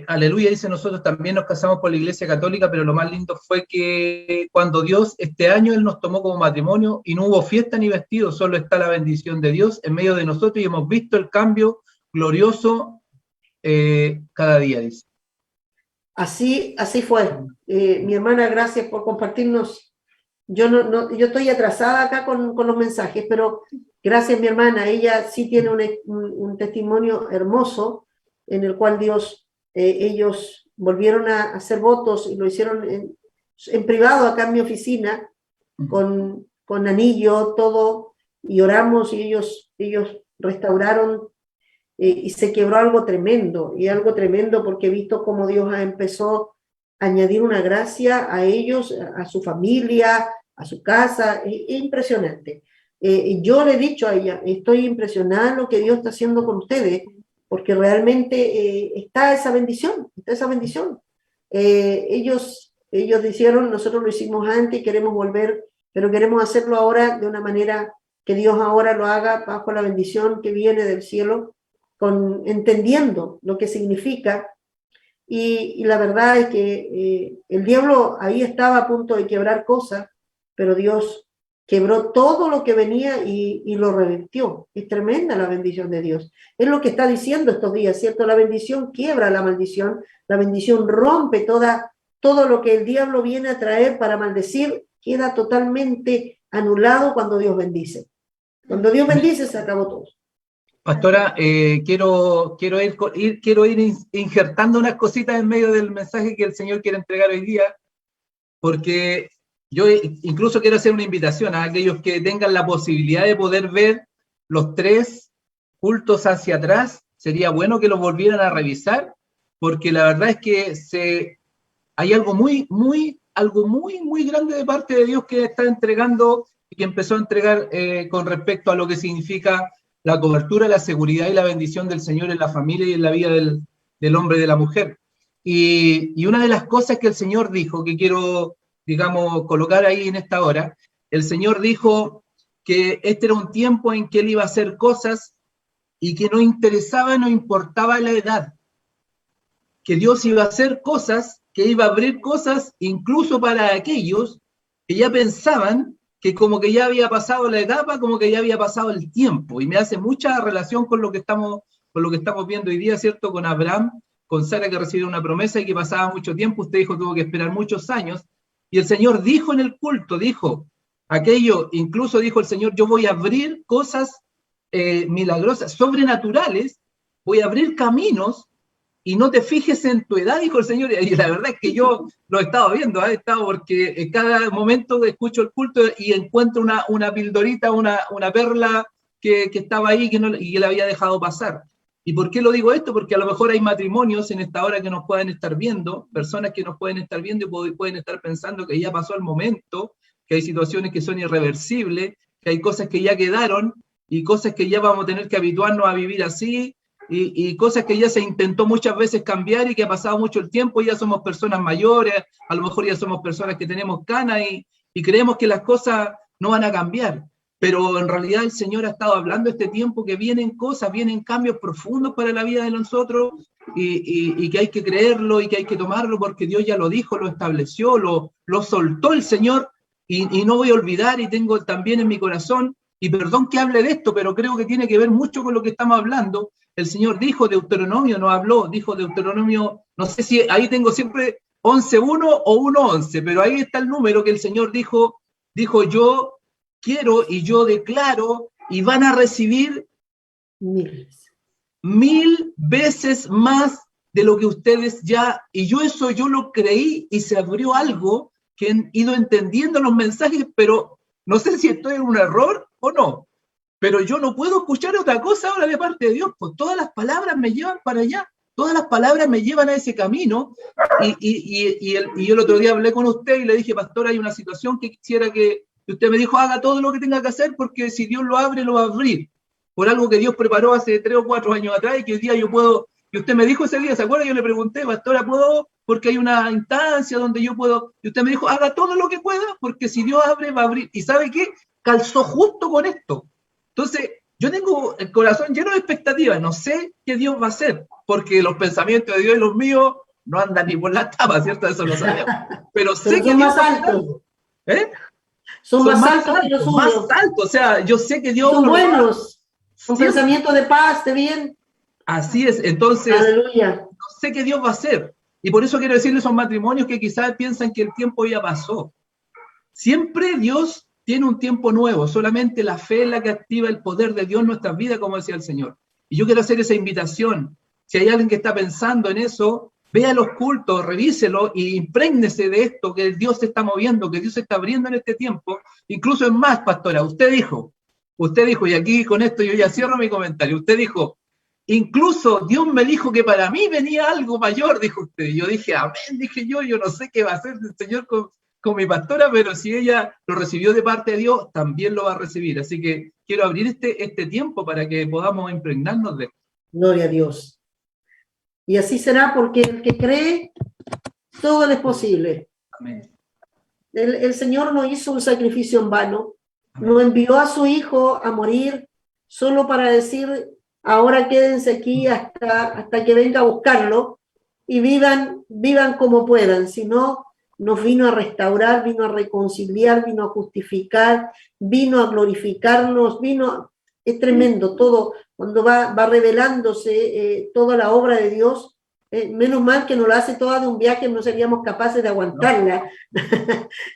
aleluya, dice, nosotros también nos casamos por la Iglesia Católica, pero lo más lindo fue que cuando Dios, este año, Él nos tomó como matrimonio y no hubo fiesta ni vestido, solo está la bendición de Dios en medio de nosotros y hemos visto el cambio glorioso cada día, dice. Así fue. Mi hermana, gracias por compartirnos. Yo yo estoy atrasada acá con los mensajes, pero gracias mi hermana. Ella sí tiene un testimonio hermoso en el cual Dios, ellos volvieron a hacer votos y lo hicieron en privado acá en mi oficina, con anillo, todo, y oramos y ellos restauraron. Y se quebró algo tremendo porque he visto cómo Dios empezó a añadir una gracia a ellos, a su familia, a su casa. Es impresionante. Yo le he dicho a ella, estoy impresionada en lo que Dios está haciendo con ustedes, porque realmente está esa bendición. Ellos dijeron, nosotros lo hicimos antes y queremos volver, pero queremos hacerlo ahora de una manera que Dios ahora lo haga bajo la bendición que viene del cielo, entendiendo lo que significa, y la verdad es que el diablo ahí estaba a punto de quebrar cosas, pero Dios quebró todo lo que venía y lo revirtió. Es tremenda la bendición de Dios. Es lo que está diciendo estos días, ¿cierto? La bendición quiebra la bendición rompe todo lo que el diablo viene a traer para maldecir, queda totalmente anulado cuando Dios bendice. Cuando Dios bendice se acabó todo. Pastora, quiero ir injertando unas cositas en medio del mensaje que el Señor quiere entregar hoy día, porque yo incluso quiero hacer una invitación a aquellos que tengan la posibilidad de poder ver los 3 cultos hacia atrás. Sería bueno que los volvieran a revisar, porque la verdad es que hay algo muy, muy algo muy, muy grande de parte de Dios que está entregando y que empezó a entregar con respecto a lo que significa la cobertura, la seguridad y la bendición del Señor en la familia y en la vida del hombre y de la mujer. Y una de las cosas que el Señor dijo, que quiero, digamos, colocar ahí en esta hora, el Señor dijo que este era un tiempo en que Él iba a hacer cosas y que no interesaba, no importaba la edad, que Dios iba a hacer cosas, que iba a abrir cosas incluso para aquellos que ya pensaban que como que ya había pasado la etapa, como que ya había pasado el tiempo, y me hace mucha relación con lo que estamos viendo hoy día, ¿cierto? Con Abraham, con Sara, que recibió una promesa y que pasaba mucho tiempo, usted dijo tuvo que esperar muchos años, y el Señor dijo en el culto, dijo, aquello, incluso dijo el Señor, yo voy a abrir cosas milagrosas, sobrenaturales, voy a abrir caminos, y no te fijes en tu edad, dijo el Señor, y la verdad es que yo lo he estado viendo, he estado porque en cada momento escucho el culto y encuentro una pildorita, una perla que estaba ahí y que la había dejado pasar. ¿Y por qué lo digo esto? Porque a lo mejor hay matrimonios en esta hora que nos pueden estar viendo, personas que nos pueden estar viendo y pueden estar pensando que ya pasó el momento, que hay situaciones que son irreversibles, que hay cosas que ya quedaron y cosas que ya vamos a tener que habituarnos a vivir así, y cosas que ya se intentó muchas veces cambiar y que ha pasado mucho el tiempo, y ya somos personas mayores, a lo mejor ya somos personas que tenemos canas y creemos que las cosas no van a cambiar. Pero en realidad el Señor ha estado hablando este tiempo que vienen cosas, vienen cambios profundos para la vida de nosotros y que hay que creerlo y que hay que tomarlo porque Dios ya lo dijo, lo estableció, lo soltó el Señor y no voy a olvidar y tengo también en mi corazón, y perdón que hable de esto, pero creo que tiene que ver mucho con lo que estamos hablando. El Señor dijo Deuteronomio, no habló, dijo Deuteronomio, no sé si ahí tengo siempre 11.1 o 1.11, pero ahí está el número que el Señor dijo yo quiero y yo declaro y van a recibir 1000 veces más de lo que ustedes ya, y yo lo creí y se abrió algo que han ido entendiendo los mensajes, pero no sé si estoy en un error o no. Pero yo no puedo escuchar otra cosa ahora de parte de Dios, pues todas las palabras me llevan para allá, todas las palabras me llevan a ese camino, y yo el otro día hablé con usted y le dije, pastor, hay una situación que quisiera que usted me dijo, haga todo lo que tenga que hacer, porque si Dios lo abre, lo va a abrir, por algo que Dios preparó hace 3 o 4 años atrás, y que hoy día yo puedo, y usted me dijo ese día, ¿se acuerda? Yo le pregunté, pastora, ¿puedo? Porque hay una instancia donde yo puedo, y usted me dijo, haga todo lo que pueda, porque si Dios abre, va a abrir, y ¿sabe qué? Calzó justo con esto. Entonces, yo tengo el corazón lleno de expectativas, no sé qué Dios va a hacer, porque los pensamientos de Dios y los míos no andan ni por la tapa, ¿cierto? Eso lo sabemos. Pero sé que Dios va a hacer algo. ¿Eh? Son más altos que los suyos. Más altos, o sea, yo sé que Dios... Son buenos, son pensamientos de paz, de bien. Así es, entonces, aleluya. No sé qué Dios va a hacer. Y por eso quiero decirles a esos matrimonios que quizás piensan que el tiempo ya pasó. Siempre Dios tiene un tiempo nuevo, solamente la fe es la que activa el poder de Dios en nuestras vidas, como decía el Señor. Y yo quiero hacer esa invitación. Si hay alguien que está pensando en eso, vea los cultos, revíselo y imprégnese de esto, que Dios se está moviendo, que Dios se está abriendo en este tiempo. Incluso es más, pastora, usted dijo, y aquí con esto yo ya cierro mi comentario, usted dijo, incluso Dios me dijo que para mí venía algo mayor, dijo usted. Y yo dije, amén, dije yo no sé qué va a hacer el Señor con mi pastora, pero si ella lo recibió de parte de Dios, también lo va a recibir. Así que quiero abrir este tiempo para que podamos impregnarnos de esto. Gloria a Dios. Y así será, porque el que cree, todo le es posible. Amén. El Señor no hizo un sacrificio en vano. Amén. No envió a su Hijo a morir solo para decir, ahora quédense aquí hasta que venga a buscarlo y vivan como puedan, sino nos vino a restaurar, vino a reconciliar, vino a justificar, vino a glorificarnos, es tremendo todo, cuando va revelándose toda la obra de Dios, menos mal que nos lo hace toda de un viaje, no seríamos capaces de aguantarla,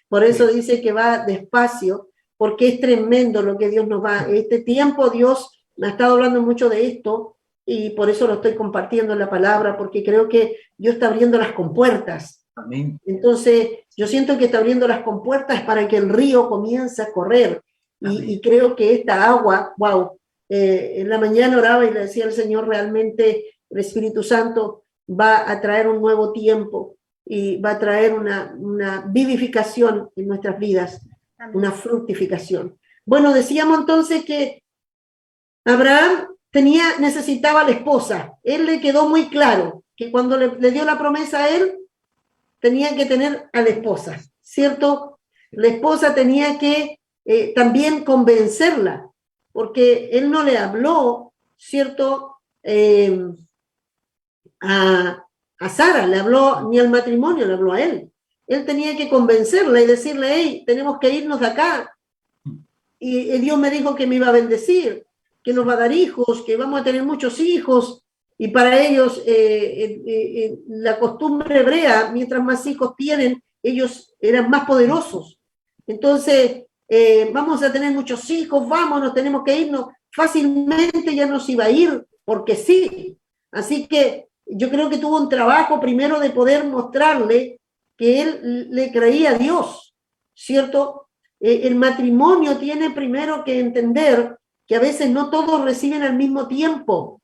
por eso dice que va despacio, porque es tremendo lo que Dios nos va, este tiempo Dios me ha estado hablando mucho de esto, y por eso lo estoy compartiendo en la palabra, porque creo que Dios está abriendo las compuertas. Amén. Entonces, yo siento que está abriendo las compuertas para que el río comience a correr. Y creo que esta agua, wow, en la mañana oraba y le decía al Señor, realmente el Espíritu Santo va a traer un nuevo tiempo. y va a traer una vivificación en nuestras vidas, una fructificación. Bueno, decíamos entonces que Abraham necesitaba a la esposa. Él le quedó muy claro que cuando le dio la promesa a él, tenía que tener a la esposa, ¿cierto? La esposa tenía que también convencerla, porque él no le habló, ¿cierto? A Sara, le habló ni al matrimonio, le habló a él. Él tenía que convencerla y decirle, hey, tenemos que irnos de acá. Y Dios me dijo que me iba a bendecir, que nos va a dar hijos, que vamos a tener muchos hijos. Y para ellos, la costumbre hebrea, mientras más hijos tienen, ellos eran más poderosos. Entonces, vamos a tener muchos hijos, vámonos, tenemos que irnos. Fácilmente ya nos iba a ir, porque sí. Así que yo creo que tuvo un trabajo primero de poder mostrarle que él le creía a Dios, ¿cierto? El matrimonio tiene primero que entender que a veces no todos reciben al mismo tiempo.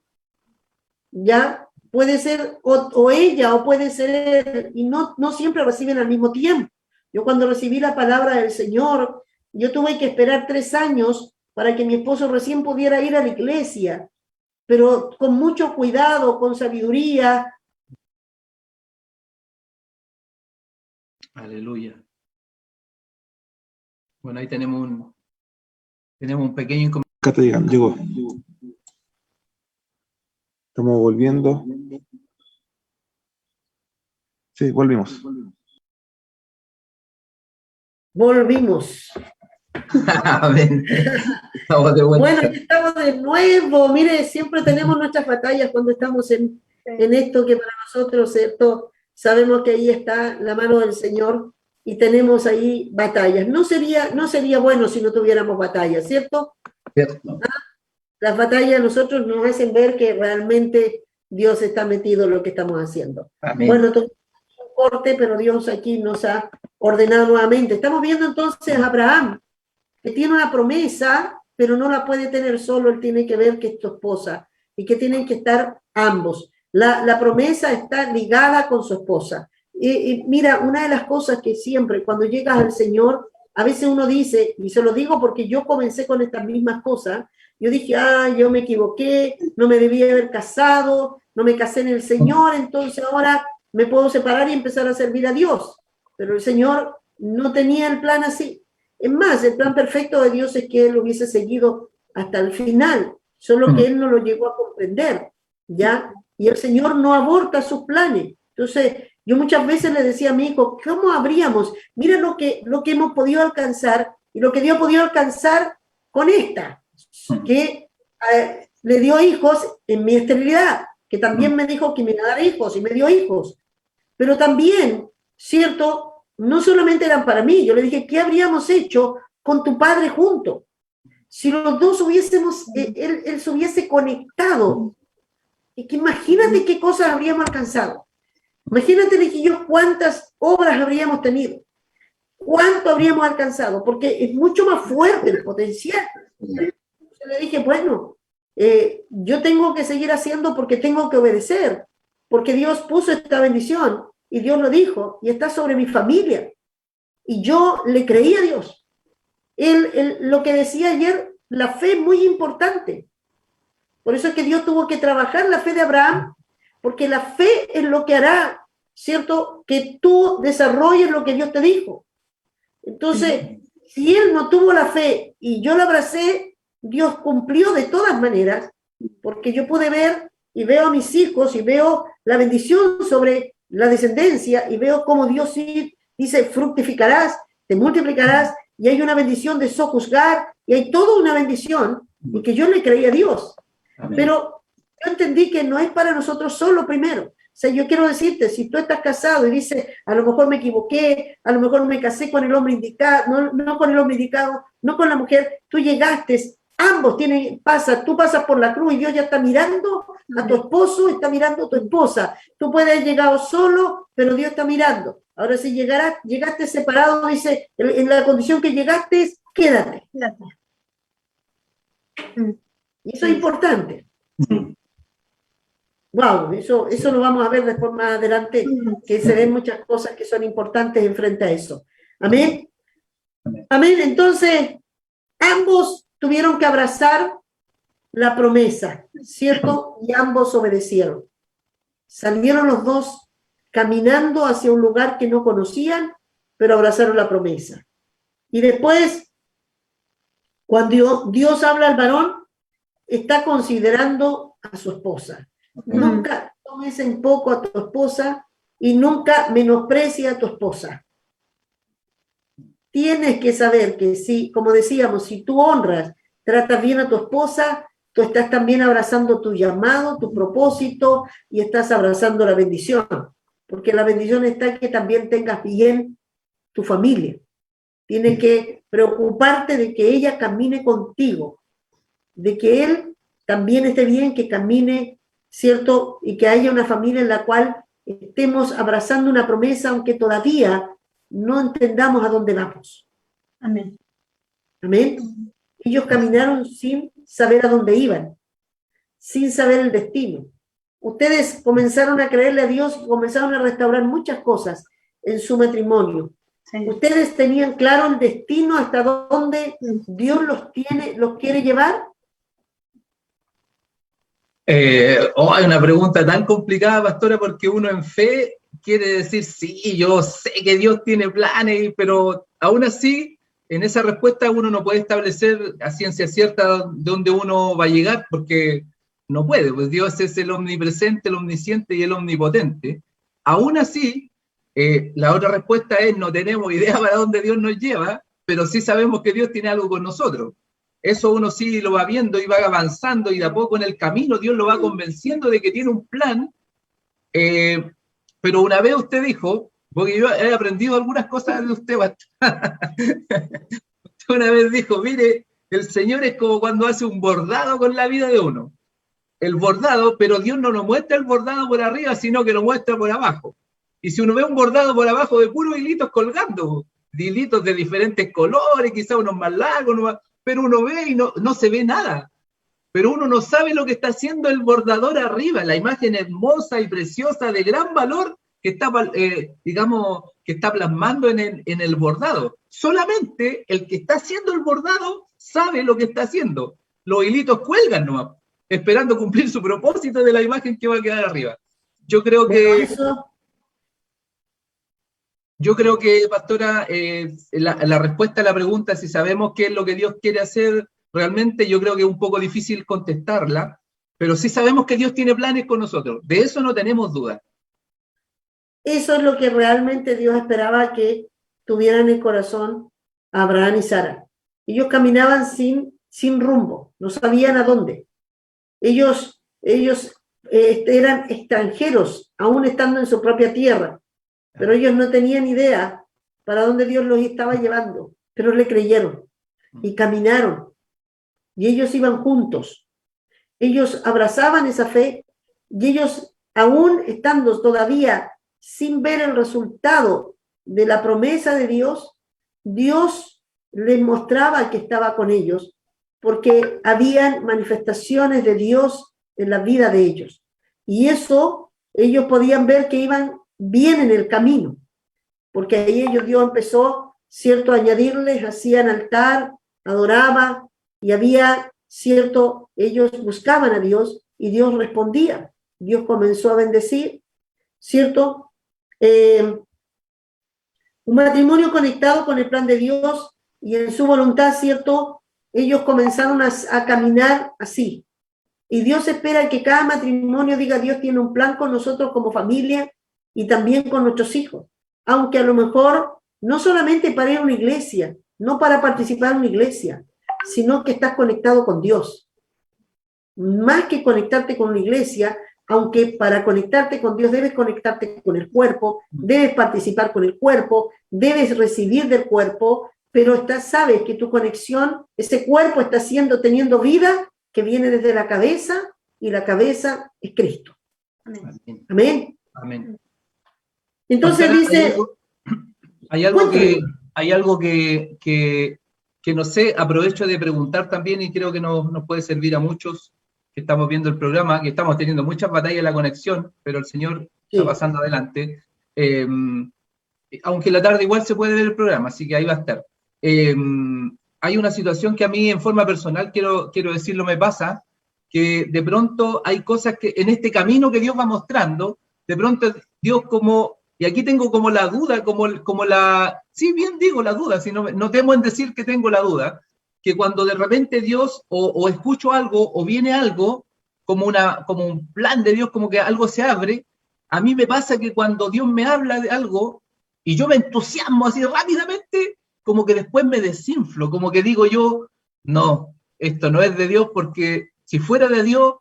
¿Ya? Puede ser o ella o puede ser él, y no siempre reciben al mismo tiempo. Yo cuando recibí la palabra del Señor, yo tuve que esperar 3 años para que mi esposo recién pudiera ir a la iglesia, pero con mucho cuidado, con sabiduría. Aleluya. Bueno, ahí tenemos un pequeño inconveniente. Acá te digan, llegó. Estamos volviendo. Sí, volvimos. Volvimos. Amén. Estamos de vuelta. Bueno, aquí estamos de nuevo. Mire, siempre tenemos nuestras batallas cuando estamos en esto que para nosotros, ¿cierto? Sabemos que ahí está la mano del Señor y tenemos ahí batallas. No sería bueno si no tuviéramos batallas, ¿cierto? Cierto. Las batallas a nosotros nos hacen ver que realmente Dios está metido en lo que estamos haciendo. Amén. Bueno, un corte, pero Dios aquí nos ha ordenado nuevamente. Estamos viendo entonces a Abraham, que tiene una promesa, pero no la puede tener solo, él tiene que ver que es tu esposa y que tienen que estar ambos. La promesa está ligada con su esposa. Y mira, una de las cosas que siempre cuando llegas al Señor, a veces uno dice, y se lo digo porque yo comencé con estas mismas cosas, yo dije, yo me equivoqué, no me debía haber casado, no me casé en el Señor, entonces ahora me puedo separar y empezar a servir a Dios. Pero el Señor no tenía el plan así. Es más, el plan perfecto de Dios es que él lo hubiese seguido hasta el final, solo que él no lo llegó a comprender, ¿ya? Y el Señor no aborta sus planes. Entonces, yo muchas veces le decía a mi hijo, ¿cómo habríamos? Mira lo que hemos podido alcanzar y lo que Dios ha podido alcanzar con esta, que le dio hijos en mi esterilidad, que también me dijo que me iba a dar hijos y me dio hijos. Pero también, ¿cierto? No solamente eran para mí, yo le dije, ¿qué habríamos hecho con tu padre juntos? Si los dos hubiésemos, él se hubiese conectado, y que imagínate qué cosas habríamos alcanzado. Imagínate, le dije yo, cuántas obras habríamos tenido, cuánto habríamos alcanzado, porque es mucho más fuerte el potencial. Entonces le dije, bueno, yo tengo que seguir haciendo porque tengo que obedecer, porque Dios puso esta bendición. Y Dios lo dijo, y está sobre mi familia. Y yo le creí a Dios. Lo que decía ayer, la fe es muy importante. Por eso es que Dios tuvo que trabajar la fe de Abraham, porque la fe es lo que hará, ¿cierto? Que tú desarrolles lo que Dios te dijo. Entonces, si él no tuvo la fe y yo la abracé, Dios cumplió de todas maneras, porque yo pude ver y veo a mis hijos y veo la bendición sobre la descendencia y veo cómo Dios sí dice, fructificarás, te multiplicarás, y hay una bendición de sojuzgar, y hay toda una bendición, y que yo le creí a Dios. Amén. Pero yo entendí que no es para nosotros solo primero. O sea, yo quiero decirte, si tú estás casado y dices, a lo mejor me equivoqué, a lo mejor me casé con el hombre indicado, no con el hombre indicado, no con la mujer, tú llegaste, ambos tú pasas por la cruz y Dios ya está mirando a tu esposo, está mirando a tu esposa. Tú puedes haber llegado solo, pero Dios está mirando. Ahora, si llegaste separado, dice, en la condición que llegaste, quédate. Y eso es importante. Wow, eso lo vamos a ver después más adelante, que se ven muchas cosas que son importantes en frente a eso. Amén. Amén. Entonces, ambos tuvieron que abrazar la promesa, ¿cierto? Y ambos obedecieron. Salieron los dos caminando hacia un lugar que no conocían, pero abrazaron la promesa. Y después, cuando Dios habla al varón, está considerando a su esposa. Nunca tomes en poco a tu esposa y nunca menosprecies a tu esposa. Tienes que saber que si, como decíamos, si tú honras, tratas bien a tu esposa, tú estás también abrazando tu llamado, tu propósito y estás abrazando la bendición. Porque la bendición está en que también tengas bien tu familia. Tienes que preocuparte de que ella camine contigo, de que él también esté bien, que camine, ¿cierto? Y que haya una familia en la cual estemos abrazando una promesa, aunque todavía no entendamos a dónde vamos. Amén. Amén. Ellos caminaron sin saber a dónde iban, sin saber el destino. Ustedes comenzaron a creerle a Dios y comenzaron a restaurar muchas cosas en su matrimonio. Sí. ¿Ustedes tenían claro el destino hasta dónde Dios los quiere llevar? Hay una pregunta tan complicada, pastora, porque uno en fe quiere decir, sí, yo sé que Dios tiene planes, pero aún así, en esa respuesta uno no puede establecer a ciencia cierta dónde uno va a llegar, porque no puede, pues Dios es el omnipresente, el omnisciente y el omnipotente. Aún así, la otra respuesta es, no tenemos idea para dónde Dios nos lleva, pero sí sabemos que Dios tiene algo con nosotros. Eso uno sí lo va viendo y va avanzando y de a poco en el camino Dios lo va convenciendo de que tiene un plan. Pero una vez usted dijo, porque yo he aprendido algunas cosas de usted, una vez dijo, mire, el Señor es como cuando hace un bordado con la vida de uno. El bordado, pero Dios no nos muestra el bordado por arriba, sino que lo muestra por abajo. Y si uno ve un bordado por abajo de puros hilitos colgando, hilitos de diferentes colores, quizás unos más largos, unos más, pero uno ve y no se ve nada. Pero uno no sabe lo que está haciendo el bordador arriba, la imagen hermosa y preciosa de gran valor que está, digamos, que está plasmando en el bordado. Solamente el que está haciendo el bordado sabe lo que está haciendo. Los hilitos cuelgan nomás, esperando cumplir su propósito de la imagen que va a quedar arriba. Yo creo que, pastora, la respuesta a la pregunta, si sabemos qué es lo que Dios quiere hacer, realmente yo creo que es un poco difícil contestarla, pero sí sabemos que Dios tiene planes con nosotros. De eso no tenemos duda. Eso es lo que realmente Dios esperaba que tuvieran en el corazón Abraham y Sara. Ellos caminaban sin rumbo, no sabían a dónde. Ellos eran extranjeros, aún estando en su propia tierra, pero ellos no tenían idea para dónde Dios los estaba llevando, pero le creyeron y caminaron, y ellos iban juntos. Ellos abrazaban esa fe, y ellos, aún estando todavía sin ver el resultado de la promesa de Dios, Dios les mostraba que estaba con ellos, porque habían manifestaciones de Dios en la vida de ellos. Y eso, ellos podían ver que iban bien en el camino, porque ahí Dios empezó, ¿cierto?, a añadirles, hacían altar, adoraba, y había, ¿cierto?, ellos buscaban a Dios, y Dios respondía. Dios comenzó a bendecir, ¿cierto? Un matrimonio conectado con el plan de Dios y en su voluntad, ¿cierto? Ellos comenzaron a caminar así. Y Dios espera que cada matrimonio diga, Dios tiene un plan con nosotros como familia y también con nuestros hijos. Aunque a lo mejor no solamente para ir a una iglesia, no para participar en una iglesia, sino que estás conectado con Dios. Más que conectarte con una iglesia, aunque para conectarte con Dios debes conectarte con el cuerpo, debes participar con el cuerpo, debes recibir del cuerpo, pero sabes que tu conexión, ese cuerpo está teniendo vida que viene desde la cabeza, y la cabeza es Cristo. Amén. Amén. Amén. Entonces dice... Hay algo que no sé, aprovecho de preguntar también y creo que nos puede servir a muchos. que estamos viendo el programa, que estamos teniendo muchas batallas en la conexión, pero el Señor Sí. está pasando adelante. Aunque en la tarde igual se puede ver el programa, así que ahí va a estar. Hay una situación que a mí en forma personal, quiero decirlo, me pasa, que de pronto hay cosas que en este camino que Dios va mostrando, de pronto Dios como, y aquí tengo como la duda, como la, sí, bien digo la duda, si no temo en decir que tengo la duda, que cuando de repente Dios o escucho algo o viene algo, como un plan de Dios, como que algo se abre, a mí me pasa que cuando Dios me habla de algo y yo me entusiasmo así rápidamente, como que después me desinflo, como que digo yo, no, esto no es de Dios, porque si fuera de Dios,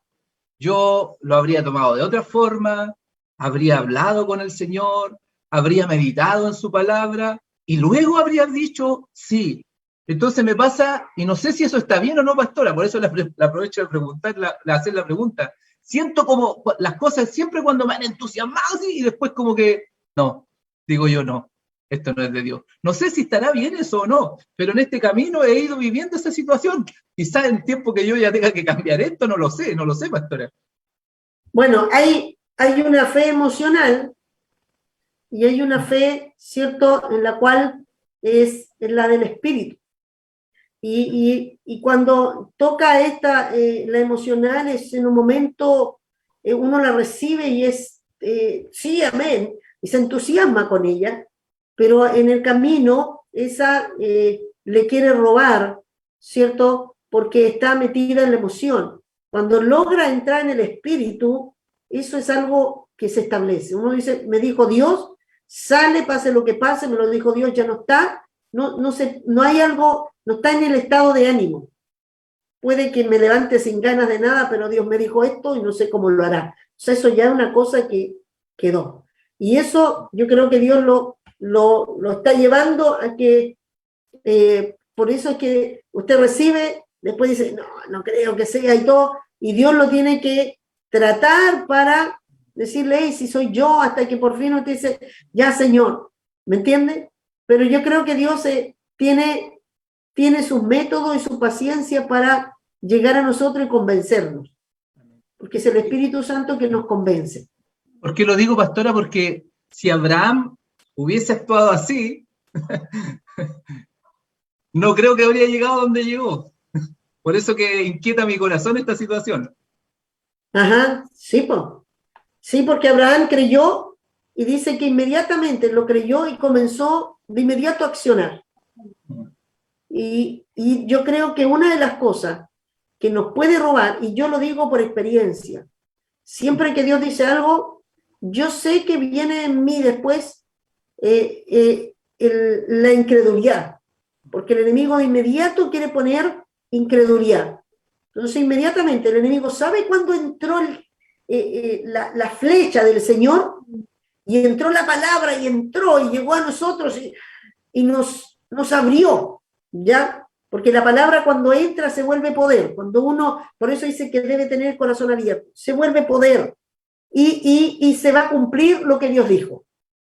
yo lo habría tomado de otra forma, habría hablado con el Señor, habría meditado en su palabra y luego habría dicho sí. Entonces me pasa, y no sé si eso está bien o no, pastora, por eso la aprovecho de preguntar, hacer la pregunta. Siento como las cosas siempre cuando me han entusiasmado así, y después como que, no, digo yo no, esto no es de Dios. No sé si estará bien eso o no, pero en este camino he ido viviendo esa situación. Quizás en tiempo que yo ya tenga que cambiar esto, no lo sé, pastora. Bueno, hay una fe emocional y hay una fe, ¿cierto?, en la cual es la del espíritu. Y cuando toca la emocional, es en un momento, uno la recibe y es, sí, amén, y se entusiasma con ella, pero en el camino esa le quiere robar, ¿cierto?, porque está metida en la emoción. Cuando logra entrar en el espíritu, eso es algo que se establece. Uno dice, me dijo Dios, sale, pase lo que pase, me lo dijo Dios, ya no está, no hay algo, no está en el estado de ánimo. Puede que me levante sin ganas de nada, pero Dios me dijo esto y no sé cómo lo hará. O sea, eso ya es una cosa que quedó. Y eso yo creo que Dios lo está llevando a que, por eso es que usted recibe, después dice, no creo que sea y todo, y Dios lo tiene que tratar para decirle, hey, si soy yo, hasta que por fin usted dice, ya Señor, ¿me entiende? Pero yo creo que Dios tiene sus métodos y su paciencia para llegar a nosotros y convencernos, porque es el Espíritu Santo que nos convence. ¿Por qué lo digo, pastora? Porque si Abraham hubiese actuado así, no creo que habría llegado donde llegó. Por eso que inquieta mi corazón esta situación. Ajá, sí, pues. Sí, porque Abraham creyó y dice que inmediatamente lo creyó y comenzó de inmediato a accionar. Y yo creo que una de las cosas que nos puede robar, y yo lo digo por experiencia, siempre que Dios dice algo, yo sé que viene en mí después la incredulidad, porque el enemigo de inmediato quiere poner incredulidad. Entonces inmediatamente el enemigo sabe cuándo entró la flecha del Señor, y entró la palabra y entró y llegó a nosotros y nos abrió, ¿ya? Porque la palabra cuando entra se vuelve poder. Cuando uno, por eso dice que debe tener el corazón abierto, se vuelve poder y se va a cumplir lo que Dios dijo.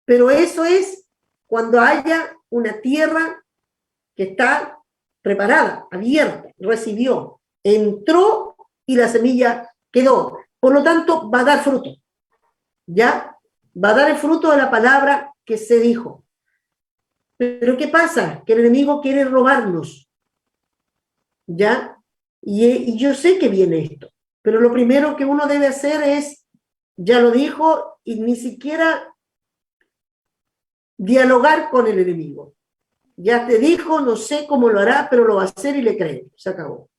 Pero eso es cuando haya una tierra que está preparada, abierta, recibió, entró y la semilla quedó. Por lo tanto, va a dar fruto, ¿ya? Va a dar el fruto de la palabra que se dijo. Pero ¿qué pasa? Que el enemigo quiere robarnos, ¿ya? Y yo sé que viene esto, pero lo primero que uno debe hacer es, ya lo dijo, y ni siquiera dialogar con el enemigo. Ya te dijo, no sé cómo lo hará, pero lo va a hacer y le creo. Se acabó.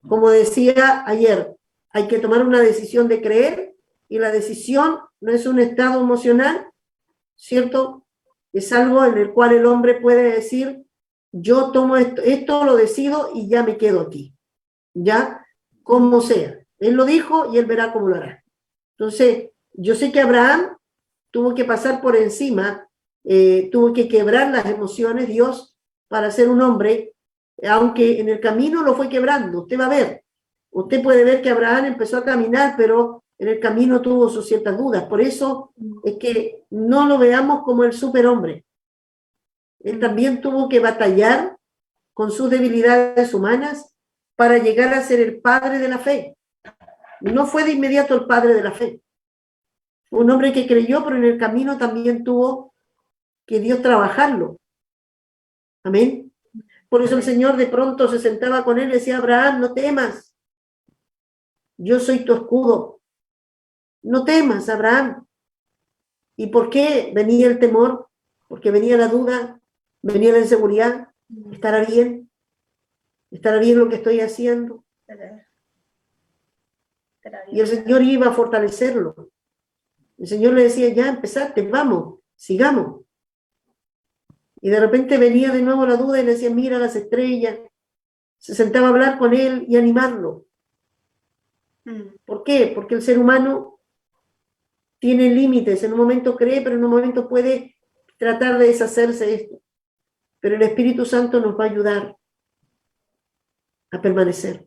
Como decía ayer, hay que tomar una decisión de creer, y la decisión no es un estado emocional, ¿cierto? Es algo en el cual el hombre puede decir, yo tomo esto lo decido y ya me quedo aquí, ya, como sea. Él lo dijo y él verá cómo lo hará. Entonces, yo sé que Abraham tuvo que pasar por encima, tuvo que quebrar las emociones, Dios, para ser un hombre, aunque en el camino lo fue quebrando. Usted va a ver, usted puede ver que Abraham empezó a caminar, pero en el camino tuvo sus ciertas dudas. Por eso es que no lo veamos como el superhombre. Él también tuvo que batallar con sus debilidades humanas para llegar a ser el padre de la fe. no fue de inmediato el padre de la fe. Un hombre que creyó, pero en el camino también tuvo que Dios trabajarlo. Amén. Por eso el Señor de pronto se sentaba con él y decía, Abraham, no temas. Yo soy tu escudo. No temas, Abraham. ¿Y por qué venía el temor? Porque venía la duda, venía la inseguridad. ¿Estará bien? ¿Estará bien lo que estoy haciendo? Y el Señor iba a fortalecerlo. El Señor le decía, ya empezaste, vamos, sigamos. Y de repente venía de nuevo la duda y le decía, mira las estrellas. Se sentaba a hablar con él y animarlo. ¿Por qué? Porque el ser humano tiene límites. En un momento cree, pero en un momento puede tratar de deshacerse de esto. Pero el Espíritu Santo nos va a ayudar a permanecer.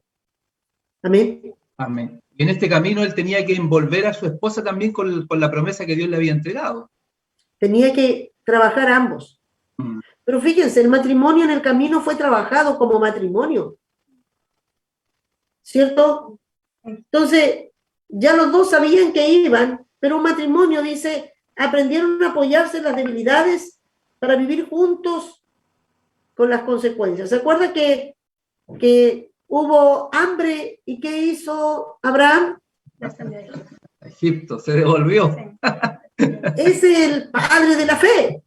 Amén. Amén. Y en este camino él tenía que envolver a su esposa también con la promesa que Dios le había entregado. Tenía que trabajar ambos. Pero fíjense, el matrimonio en el camino fue trabajado como matrimonio. ¿Cierto? Entonces, ya los dos sabían que iban, pero un matrimonio, dice, aprendieron a apoyarse en las debilidades para vivir juntos con las consecuencias. ¿Se acuerda que hubo hambre y qué hizo Abraham? Egipto se devolvió. Es el padre de la fe.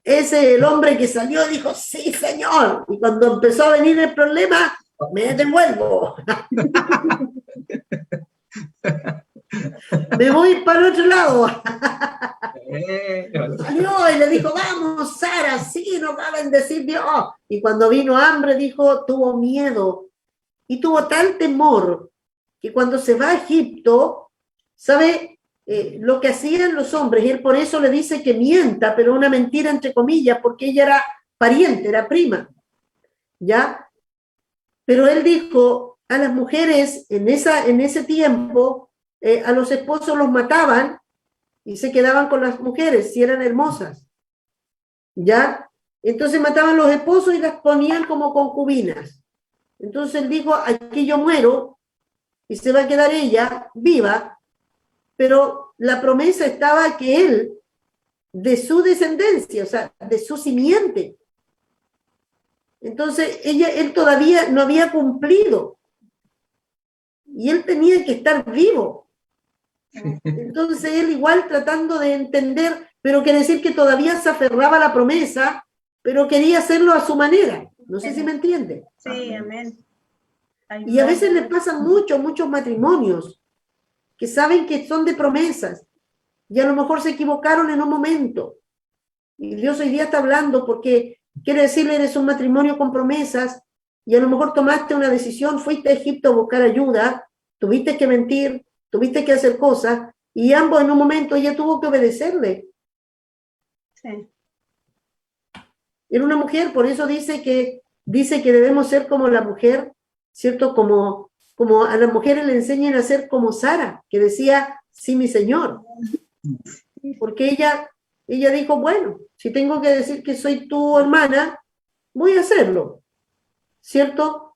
Es el hombre que salió y dijo, sí, Señor. Y cuando empezó a venir el problema, me devuelvo. Me voy para el otro lado. Salió y le dijo, vamos, Sara, sí, nos va a bendecir Dios. Y cuando vino hambre, dijo, tuvo miedo. Y tuvo tal temor que cuando se va a Egipto, ¿sabe? Lo que hacían los hombres, y él por eso le dice que mienta, pero una mentira entre comillas, porque ella era pariente, era prima, ¿ya? Pero él dijo, a las mujeres en ese tiempo, a los esposos los mataban y se quedaban con las mujeres, si eran hermosas, ¿ya? Entonces mataban los esposos y las ponían como concubinas. Entonces él dijo, aquí yo muero y se va a quedar ella viva, pero la promesa estaba que él, de su descendencia, o sea, de su simiente. Entonces, él todavía no había cumplido. Y él tenía que estar vivo. Entonces, él igual tratando de entender, pero quiere decir que todavía se aferraba a la promesa, pero quería hacerlo a su manera. No sé si me entiende. Sí, amén. Y a veces les pasan muchos matrimonios que saben que son de promesas y a lo mejor se equivocaron en un momento. Y Dios hoy día está hablando porque quiere decirle, eres un matrimonio con promesas y a lo mejor tomaste una decisión, fuiste a Egipto a buscar ayuda, tuviste que mentir, tuviste que hacer cosas y ambos en un momento ella tuvo que obedecerle. Sí. Era una mujer, por eso dice que debemos ser como la mujer, ¿cierto? Como a las mujeres le enseñan a ser como Sara, que decía, sí, mi Señor. Porque ella dijo, bueno, si tengo que decir que soy tu hermana, voy a hacerlo, ¿cierto?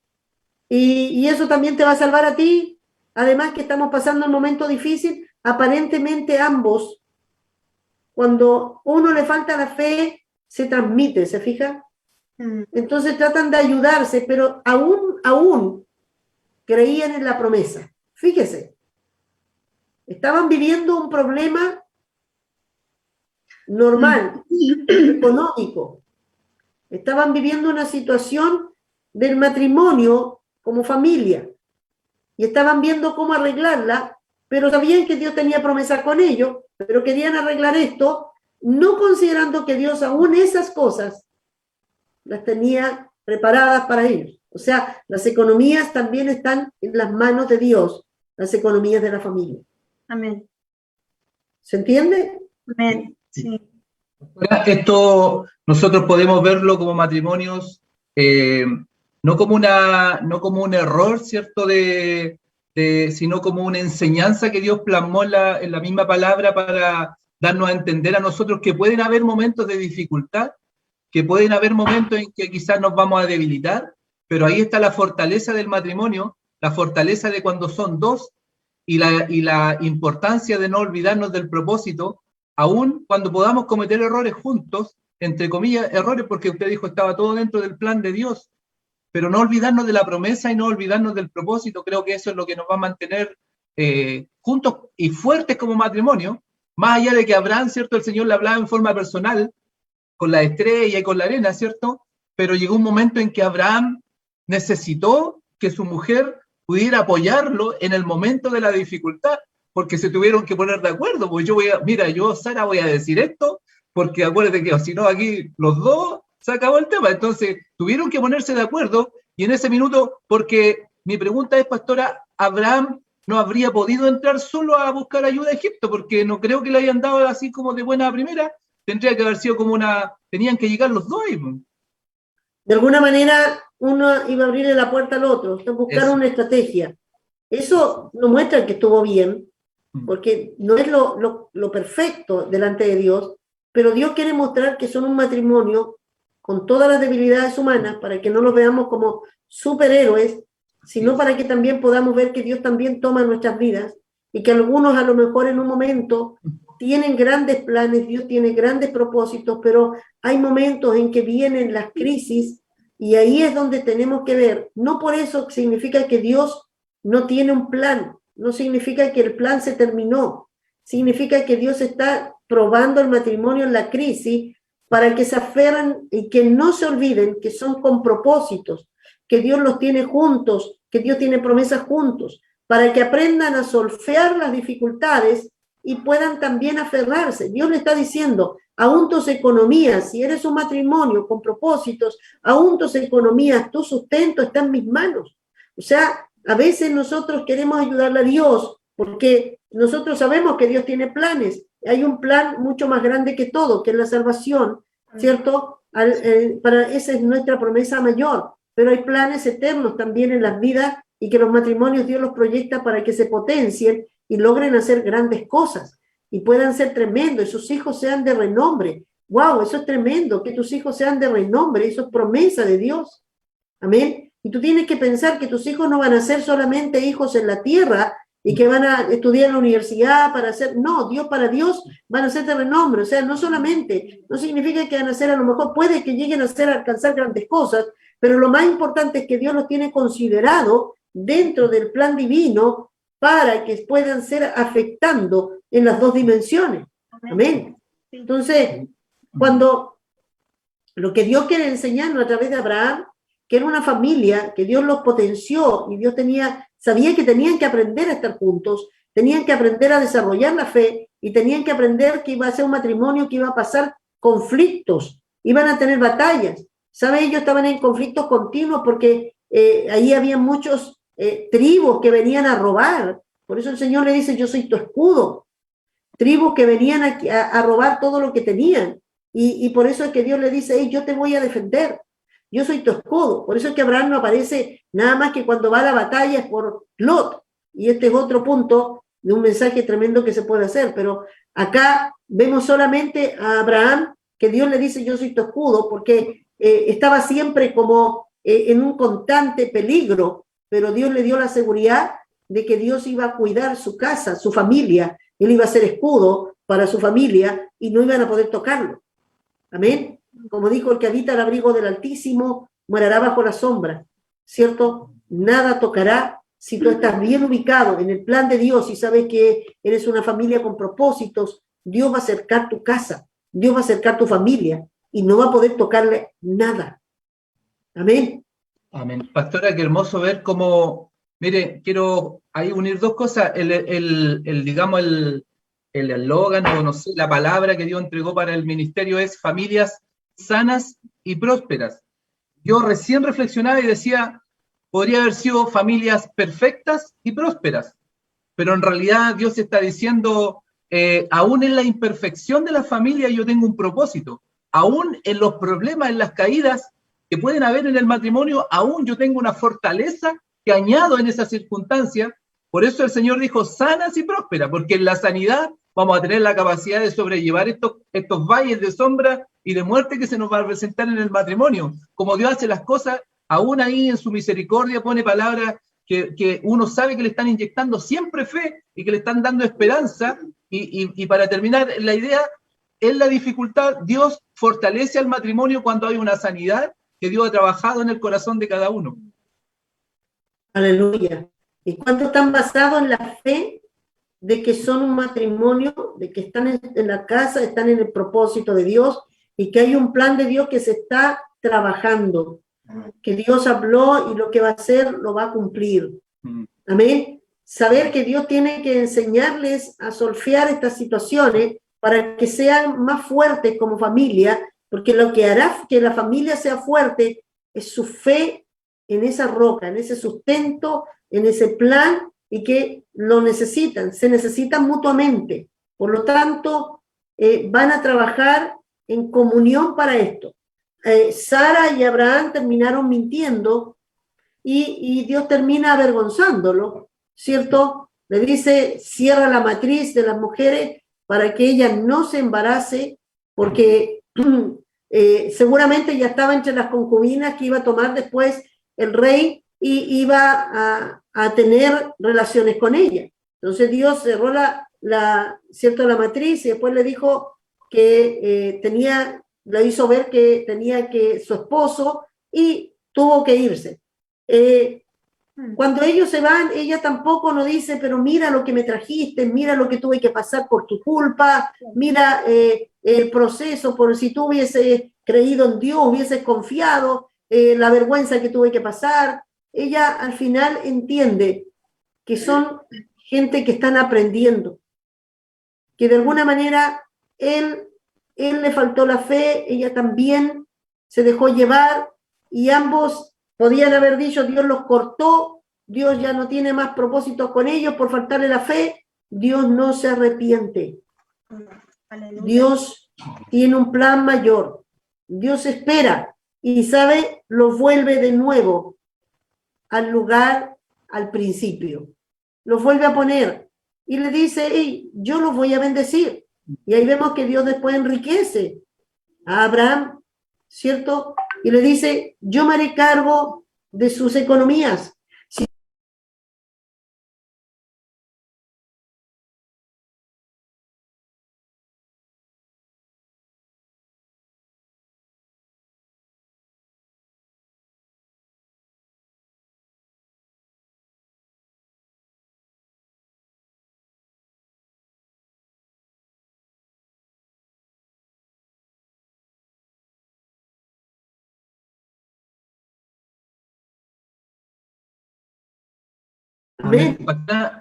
Y eso también te va a salvar a ti. Además que estamos pasando un momento difícil, aparentemente ambos, cuando uno le falta la fe, se transmite, ¿se fija? Entonces tratan de ayudarse, pero aún creían en la promesa. Fíjese, estaban viviendo un problema normal, económico. Estaban viviendo una situación del matrimonio como familia y estaban viendo cómo arreglarla, pero sabían que Dios tenía promesa con ellos, pero querían arreglar esto, no considerando que Dios aún esas cosas las tenía preparadas para ellos. O sea, las economías también están en las manos de Dios, las economías de la familia. Amén. ¿Se entiende? Amén. Sí. Esto nosotros podemos verlo como matrimonios, no como un error, ¿cierto? Sino como una enseñanza que Dios plasmó en la misma palabra para darnos a entender a nosotros que pueden haber momentos de dificultad, que pueden haber momentos en que quizás nos vamos a debilitar, pero ahí está la fortaleza del matrimonio, la fortaleza de cuando son dos y la importancia de no olvidarnos del propósito, aún cuando podamos cometer errores juntos, entre comillas, errores porque usted dijo estaba todo dentro del plan de Dios, pero no olvidarnos de la promesa y no olvidarnos del propósito. Creo que eso es lo que nos va a mantener juntos y fuertes como matrimonio, más allá de que Abraham, ¿cierto? El Señor le hablaba en forma personal, con la estrella y con la arena, ¿cierto? Pero llegó un momento en que Abraham necesitó que su mujer pudiera apoyarlo en el momento de la dificultad, porque se tuvieron que poner de acuerdo, pues yo, Sara, voy a decir esto, porque acuérdate que si no aquí los dos se acabó el tema. Entonces tuvieron que ponerse de acuerdo, y en ese minuto, porque mi pregunta es, pastora, Abraham no habría podido entrar solo a buscar ayuda a Egipto, porque no creo que le hayan dado así como de buena primera, tendría que haber sido como tenían que llegar los dos ahí. De alguna manera, uno iba a abrirle la puerta al otro, buscar Eso. una estrategia. Eso nos muestra que estuvo bien, porque no es lo perfecto delante de Dios, pero Dios quiere mostrar que son un matrimonio con todas las debilidades humanas, para que no los veamos como superhéroes, sino para que también podamos ver que Dios también toma nuestras vidas, y que algunos a lo mejor en un momento tienen grandes planes, Dios tiene grandes propósitos, pero hay momentos en que vienen las crisis, y ahí es donde tenemos que ver. No por eso significa que Dios no tiene un plan, no significa que el plan se terminó, significa que Dios está probando el matrimonio en la crisis para que se aferren y que no se olviden que son con propósitos, que Dios los tiene juntos, que Dios tiene promesas juntos, para que aprendan a solfear las dificultades y puedan también aferrarse. Dios le está diciendo, aún tus economías, si eres un matrimonio con propósitos, aún tus economías, tu sustento está en mis manos. O sea, a veces nosotros queremos ayudarle a Dios porque nosotros sabemos que Dios tiene planes. Hay un plan mucho más grande que todo, que es la salvación, ¿cierto? Esa es nuestra promesa mayor, pero hay planes eternos también en las vidas, y que los matrimonios Dios los proyecta para que se potencien y logren hacer grandes cosas y puedan ser tremendos y sus hijos sean de renombre. ¡Wow! Eso es tremendo, que tus hijos sean de renombre, eso es promesa de Dios. Amén. Y tú tienes que pensar que tus hijos no van a ser solamente hijos en la tierra y que van a estudiar en la universidad para ser, no, para Dios van a ser de renombre. O sea, no solamente, no significa que van a ser, a lo mejor puede que lleguen a alcanzar grandes cosas, pero lo más importante es que Dios los tiene considerado dentro del plan divino para que puedan ser afectando en las dos dimensiones. Amén. Entonces, cuando lo que Dios quiere enseñarnos a través de Abraham, que era una familia, que Dios los potenció y Dios sabía que tenían que aprender a estar juntos, tenían que aprender a desarrollar la fe y tenían que aprender que iba a ser un matrimonio que iba a pasar conflictos, iban a tener batallas. ¿Sabe? Ellos estaban en conflictos continuos porque ahí había muchos tribus que venían a robar. Por eso el Señor le dice, yo soy tu escudo. Tribus que venían a robar todo lo que tenían. Y por eso es que Dios le dice, hey, yo te voy a defender. Yo soy tu escudo. Por eso es que Abraham no aparece nada más que cuando va a la batalla es por Lot. Y este es otro punto de un mensaje tremendo que se puede hacer. Pero acá vemos solamente a Abraham que Dios le dice, yo soy tu escudo, porque estaba siempre como en un constante peligro, pero Dios le dio la seguridad de que Dios iba a cuidar su casa, su familia. Él iba a ser escudo para su familia y no iban a poder tocarlo. Amén. Como dijo, el que habita al abrigo del Altísimo morará bajo la sombra, ¿cierto? Nada tocará si tú estás bien ubicado en el plan de Dios y sabes que eres una familia con propósitos. Dios va a acercar tu casa, Dios va a acercar tu familia y no va a poder tocarle nada. Amén. Amén. Pastora, qué hermoso ver cómo, mire, quiero ahí unir dos cosas, digamos, el eslogan, o no sé, la palabra que Dios entregó para el ministerio es familias sanas y prósperas. Yo recién reflexionaba y decía, podría haber sido familias perfectas y prósperas, pero en realidad Dios está diciendo, aún en la imperfección de la familia yo tengo un propósito, aún en los problemas, en las caídas que pueden haber en el matrimonio, aún yo tengo una fortaleza que añado en esa circunstancia. Por eso el Señor dijo sanas y prósperas, porque en la sanidad vamos a tener la capacidad de sobrellevar estos valles de sombra y de muerte que se nos va a presentar en el matrimonio. Como Dios hace las cosas, aún ahí en su misericordia pone palabras que uno sabe que le están inyectando siempre fe y que le están dando esperanza. Y para terminar la idea, en la dificultad, Dios fortalece al matrimonio cuando hay una sanidad que Dios ha trabajado en el corazón de cada uno. Aleluya. ¿Y cuánto están basados en la fe de que son un matrimonio, de que están en la casa, están en el propósito de Dios y que hay un plan de Dios que se está trabajando, que Dios habló y lo que va a hacer lo va a cumplir? Amén. Saber que Dios tiene que enseñarles a solfear estas situaciones para que sean más fuertes como familia, porque lo que hará que la familia sea fuerte es su fe en esa roca, en ese sustento, en ese plan, y que lo necesitan, se necesitan mutuamente. Por lo tanto, van a trabajar en comunión para esto. Sara y Abraham terminaron mintiendo y Dios termina avergonzándolo, ¿cierto? Le dice, cierra la matriz de las mujeres para que ella no se embarace, porque seguramente ya estaba entre las concubinas que iba a tomar después el rey y iba a tener relaciones con ella. Entonces Dios cerró ¿cierto? La matriz y después le dijo que le hizo ver que tenía que su esposo y tuvo que irse. Cuando ellos se van, ella tampoco nos dice, pero mira lo que me trajiste, mira lo que tuve que pasar por tu culpa, mira el proceso, por si tú hubieses creído en Dios, hubieses confiado, la vergüenza que tuve que pasar. Ella al final entiende que son gente que están aprendiendo, que de alguna manera él le faltó la fe, ella también se dejó llevar y ambos podían haber dicho, Dios los cortó, Dios ya no tiene más propósitos con ellos por faltarle la fe. Dios no se arrepiente. Aleluya. Dios tiene un plan mayor. Dios espera y sabe, los vuelve de nuevo al lugar, al principio. Los vuelve a poner y le dice, hey, yo los voy a bendecir. Y ahí vemos que Dios después enriquece a Abraham, ¿cierto? Y le dice, yo me haré cargo de sus economías. Amén.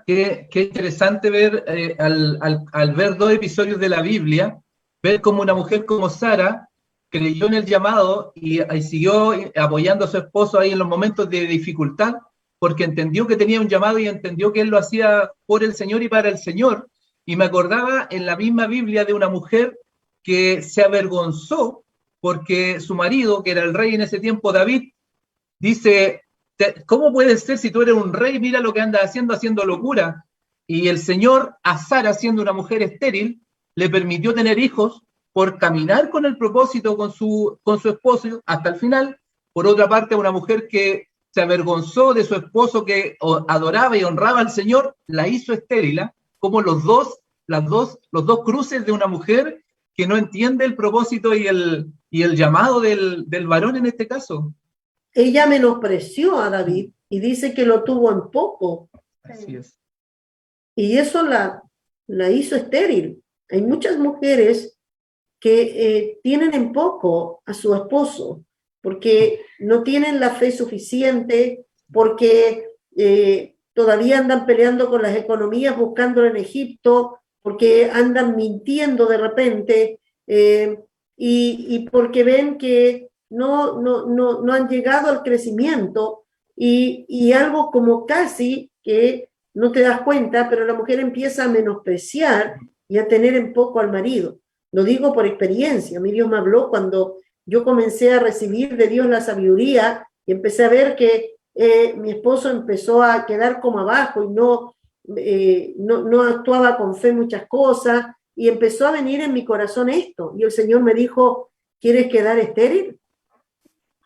Qué interesante ver, al ver 2 episodios de la Biblia, ver cómo una mujer como Sara creyó en el llamado y siguió apoyando a su esposo ahí en los momentos de dificultad, porque entendió que tenía un llamado y entendió que él lo hacía por el Señor y para el Señor. Y me acordaba en la misma Biblia de una mujer que se avergonzó porque su marido, que era el rey en ese tiempo, David, dice, ¿cómo puede ser si tú eres un rey? Mira lo que andas haciendo locura. Y el Señor, a Sara, siendo una mujer estéril, le permitió tener hijos por caminar con el propósito con su esposo hasta el final. Por otra parte, una mujer que se avergonzó de su esposo que adoraba y honraba al Señor, la hizo estéril, ¿eh? Como los dos cruces de una mujer que no entiende el propósito y el llamado del varón en este caso. Ella menospreció a David y dice que lo tuvo en poco. Así es. Y eso la hizo estéril. Hay muchas mujeres que tienen en poco a su esposo porque no tienen la fe suficiente, porque todavía andan peleando con las economías, buscándolo en Egipto, porque andan mintiendo de repente y porque ven que no han llegado al crecimiento y algo como casi que no te das cuenta, pero la mujer empieza a menospreciar y a tener en poco al marido. Lo digo por experiencia. A mí Dios me habló cuando yo comencé a recibir de Dios la sabiduría y empecé a ver que mi esposo empezó a quedar como abajo y no actuaba con fe en muchas cosas y empezó a venir en mi corazón esto. Y el Señor me dijo, ¿quieres quedar estéril?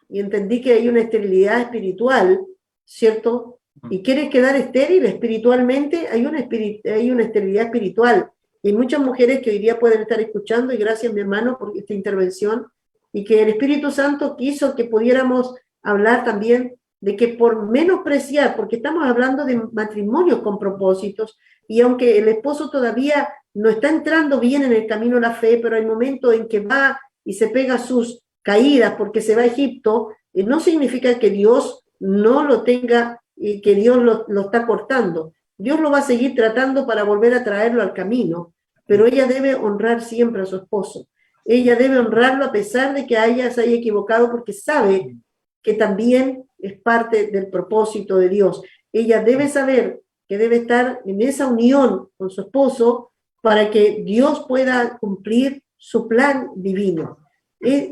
Y entendí que hay una esterilidad espiritual, ¿cierto? y quieres quedar estéril espiritualmente, hay una esterilidad espiritual. Y hay muchas mujeres que hoy día pueden estar escuchando, y gracias, mi hermano, por esta intervención, y que el Espíritu Santo quiso que pudiéramos hablar también de que por menospreciar, porque estamos hablando de matrimonios con propósitos, y aunque el esposo todavía no está entrando bien en el camino de la fe, pero hay momentos en que va y se pega sus caídas porque se va a Egipto, no significa que Dios no lo tenga y que Dios lo está cortando. Dios lo va a seguir tratando para volver a traerlo al camino, pero ella debe honrar siempre a su esposo. Ella debe honrarlo a pesar de que se haya equivocado, porque sabe que también es parte del propósito de Dios. Ella debe saber que debe estar en esa unión con su esposo para que Dios pueda cumplir su plan divino.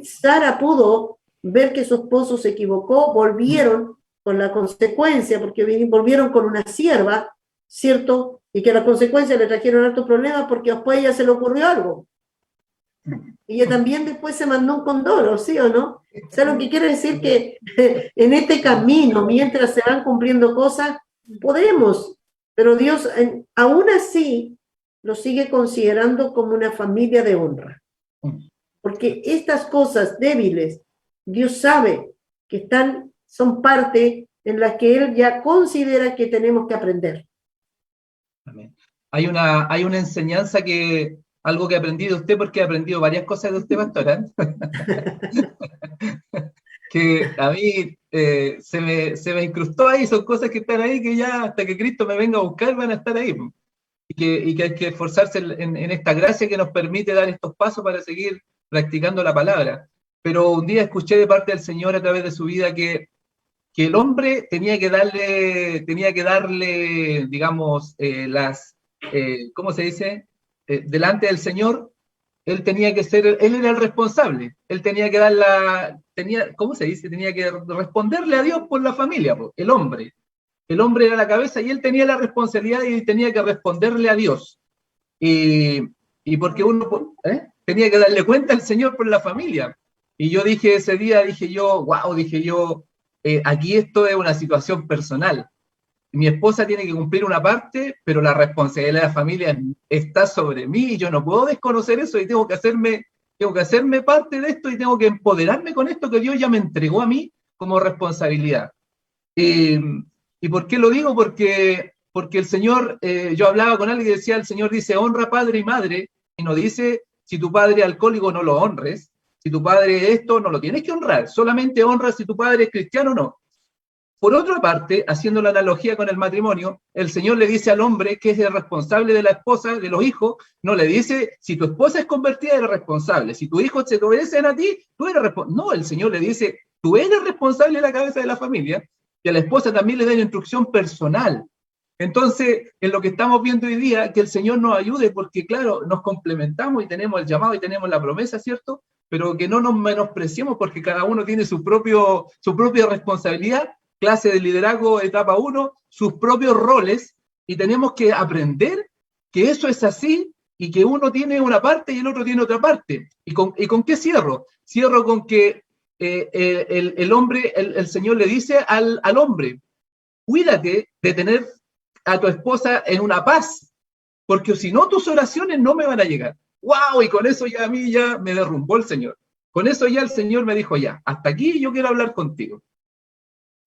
Sara pudo ver que su esposo se equivocó, volvieron con la consecuencia, porque volvieron con una sierva, ¿cierto? Y que las consecuencias le trajeron altos problemas porque después a ella se le ocurrió algo. Y ella también después se mandó un condoro, ¿sí o no? O sea, lo que quiere decir que en este camino, mientras se van cumpliendo cosas, podemos, pero Dios aún así lo sigue considerando como una familia de honra. Porque estas cosas débiles, Dios sabe que son parte en las que Él ya considera que tenemos que aprender. Amén. Hay una enseñanza algo que aprendí de usted, porque he aprendido varias cosas de usted, pastora, que a mí se me incrustó ahí, son cosas que están ahí, que ya hasta que Cristo me venga a buscar van a estar ahí, y que hay que esforzarse en esta gracia que nos permite dar estos pasos para seguir practicando la palabra. Pero un día escuché de parte del Señor a través de su vida que el hombre tenía que darle, digamos, ¿cómo se dice? Delante del Señor, él era el responsable, él tenía que ¿cómo se dice? Tenía que responderle a Dios por la familia, el hombre era la cabeza y él tenía la responsabilidad y tenía que responderle a Dios. Y porque uno tenía que darle cuenta al Señor por la familia. Y yo dije ese día, aquí esto es una situación personal. Mi esposa tiene que cumplir una parte, pero la responsabilidad de la familia está sobre mí y yo no puedo desconocer eso y tengo que hacerme parte de esto y tengo que empoderarme con esto que Dios ya me entregó a mí como responsabilidad. ¿Y por qué lo digo? Porque el Señor, yo hablaba con alguien y decía, el Señor dice, honra padre y madre, y no dice, si tu padre es alcohólico no lo honres, si tu padre es esto, no lo tienes que honrar, solamente honra si tu padre es cristiano o no. Por otra parte, haciendo la analogía con el matrimonio, el Señor le dice al hombre que es el responsable de la esposa, de los hijos, no le dice, si tu esposa es convertida, eres responsable, si tus hijos se te obedecen a ti, tú eres responsable. No, el Señor le dice, tú eres responsable de la cabeza de la familia, y a la esposa también le da una instrucción personal. Entonces, en lo que estamos viendo hoy día, que el Señor nos ayude, porque claro, nos complementamos y tenemos el llamado y tenemos la promesa, ¿cierto? Pero que no nos menospreciemos porque cada uno tiene su propia responsabilidad, clase de liderazgo, etapa 1, sus propios roles, y tenemos que aprender que eso es así y que uno tiene una parte y el otro tiene otra parte. ¿Y con qué cierro? Cierro con que el hombre, el Señor le dice al hombre, cuídate de tener a tu esposa en una paz, porque si no tus oraciones no me van a llegar. ¡Wow! Y con eso ya a mí ya me derrumbó el Señor. Con eso ya el Señor me dijo, ya, hasta aquí yo quiero hablar contigo.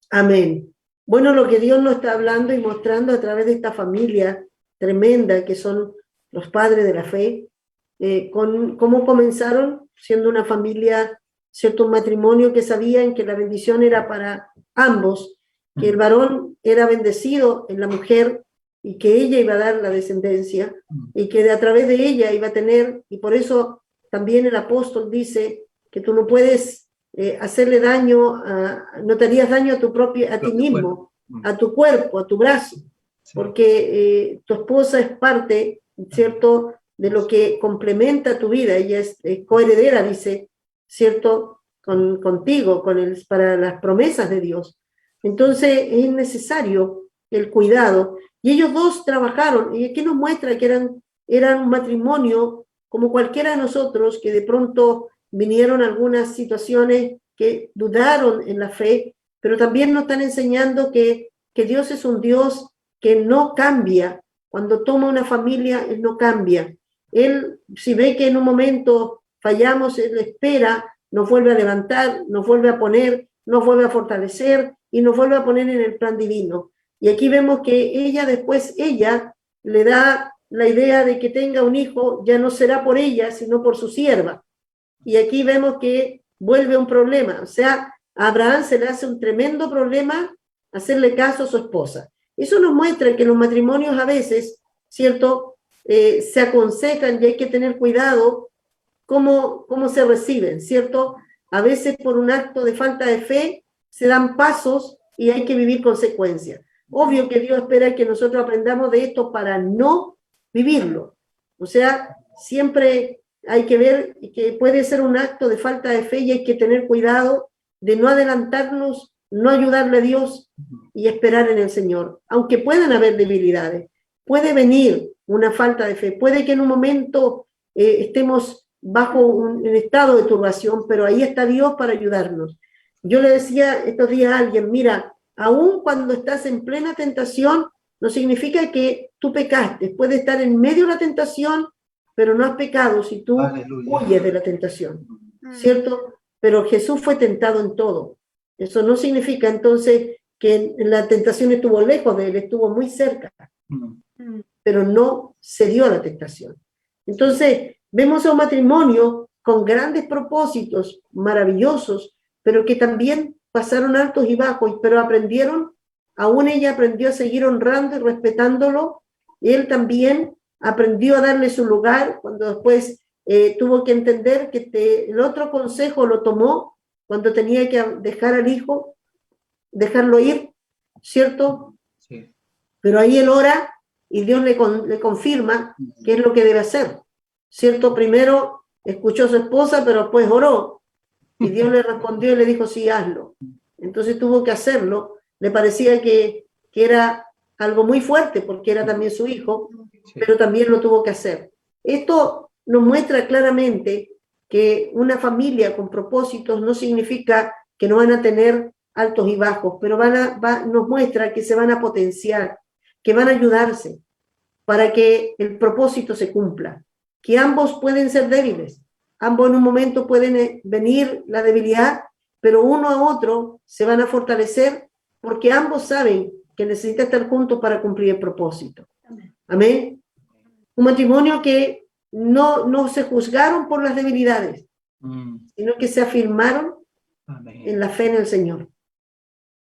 Amén. Bueno, lo que Dios nos está hablando y mostrando a través de esta familia tremenda que son los padres de la fe, cómo comenzaron siendo una familia, cierto, un matrimonio que sabían que la bendición era para ambos, que el varón era bendecido en la mujer y que ella iba a dar la descendencia y que a través de ella iba a tener, y por eso también el apóstol dice que tú no puedes hacerle daño, no te harías daño a ti mismo, a tu cuerpo, a tu brazo, porque tu esposa es parte, ¿cierto?, de lo que complementa tu vida, ella es coheredera, dice, ¿cierto?, contigo, para las promesas de Dios. Entonces es necesario el cuidado, y ellos dos trabajaron, y aquí nos muestra que eran un matrimonio como cualquiera de nosotros, que de pronto vinieron algunas situaciones que dudaron en la fe, pero también nos están enseñando que que Dios es un Dios que no cambia. Cuando toma una familia, Él no cambia. Él, si ve que en un momento fallamos, Él espera, nos vuelve a levantar, nos vuelve a poner, nos vuelve a fortalecer y nos vuelve a poner en el plan divino. Y aquí vemos que ella le da la idea de que tenga un hijo, ya no será por ella, sino por su sierva. Y aquí vemos que vuelve un problema. O sea, a Abraham se le hace un tremendo problema hacerle caso a su esposa. Eso nos muestra que los matrimonios a veces, ¿cierto?, se aconsejan y hay que tener cuidado cómo se reciben, ¿cierto? A veces por un acto de falta de fe se dan pasos y hay que vivir consecuencias. Obvio que Dios espera que nosotros aprendamos de esto para no vivirlo. O sea, siempre hay que ver que puede ser un acto de falta de fe y hay que tener cuidado de no adelantarnos, no ayudarle a Dios y esperar en el Señor. Aunque puedan haber debilidades, puede venir una falta de fe, puede que en un momento estemos bajo un estado de turbación, pero ahí está Dios para ayudarnos. Yo le decía estos días a alguien, mira, aun cuando estás en plena tentación, no significa que tú pecaste, puedes estar en medio de la tentación, pero no has pecado si tú huyes de la tentación, ¿cierto? Pero Jesús fue tentado en todo. Eso no significa entonces que la tentación estuvo lejos de él, estuvo muy cerca, pero no cedió a la tentación. Entonces, vemos a un matrimonio con grandes propósitos, maravillosos, pero que también pasaron altos y bajos, pero aprendieron, aún ella aprendió a seguir honrando y respetándolo, y él también aprendió a darle su lugar, cuando después tuvo que entender que el otro consejo lo tomó cuando tenía que dejar al hijo, dejarlo ir, ¿cierto? Sí. Pero ahí él ora y Dios le confirma qué es lo que debe hacer, ¿cierto? Primero escuchó a su esposa, pero después oró y Dios le respondió y le dijo, sí, hazlo. Entonces tuvo que hacerlo. Le parecía que era algo muy fuerte porque era también su hijo, pero también lo tuvo que hacer. Esto nos muestra claramente que una familia con propósitos no significa que no van a tener altos y bajos, pero nos muestra que se van a potenciar, que van a ayudarse para que el propósito se cumpla, que ambos pueden ser débiles, ambos en un momento pueden venir la debilidad, pero uno a otro se van a fortalecer porque ambos saben que necesitan estar juntos para cumplir el propósito. Amén. Un matrimonio que no se juzgaron por las debilidades, sino que se afirmaron en la fe en el Señor.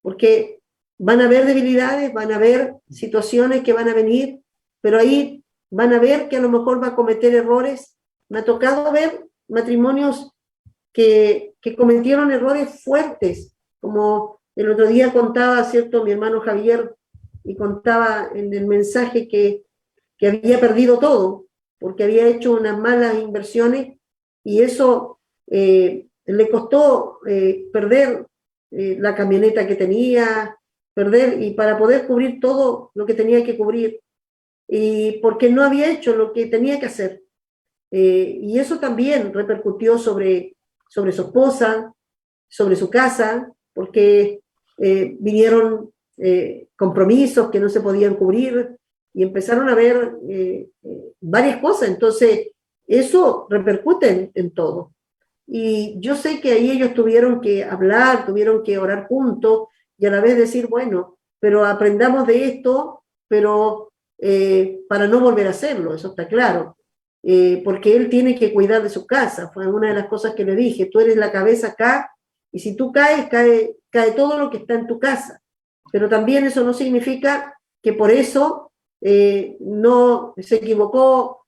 Porque van a haber debilidades, van a haber situaciones que van a venir, pero ahí van a ver que a lo mejor va a cometer errores. Me ha tocado ver matrimonios que cometieron errores fuertes, como el otro día contaba, ¿cierto?, mi hermano Javier, y contaba en el mensaje que había perdido todo, porque había hecho unas malas inversiones, y eso le costó perder la camioneta que tenía, y para poder cubrir todo lo que tenía que cubrir, y porque no había hecho lo que tenía que hacer. Y eso también repercutió sobre su esposa, sobre su casa, porque vinieron compromisos que no se podían cubrir y empezaron a ver varias cosas. Entonces, eso repercute en todo. Y yo sé que ahí ellos tuvieron que hablar, tuvieron que orar juntos y a la vez decir, bueno, pero aprendamos de esto, pero para no volver a hacerlo, eso está claro. Porque él tiene que cuidar de su casa. Fue una de las cosas que le dije, tú eres la cabeza acá, y si tú caes, cae todo lo que está en tu casa. Pero también eso no significa que por eso no se equivocó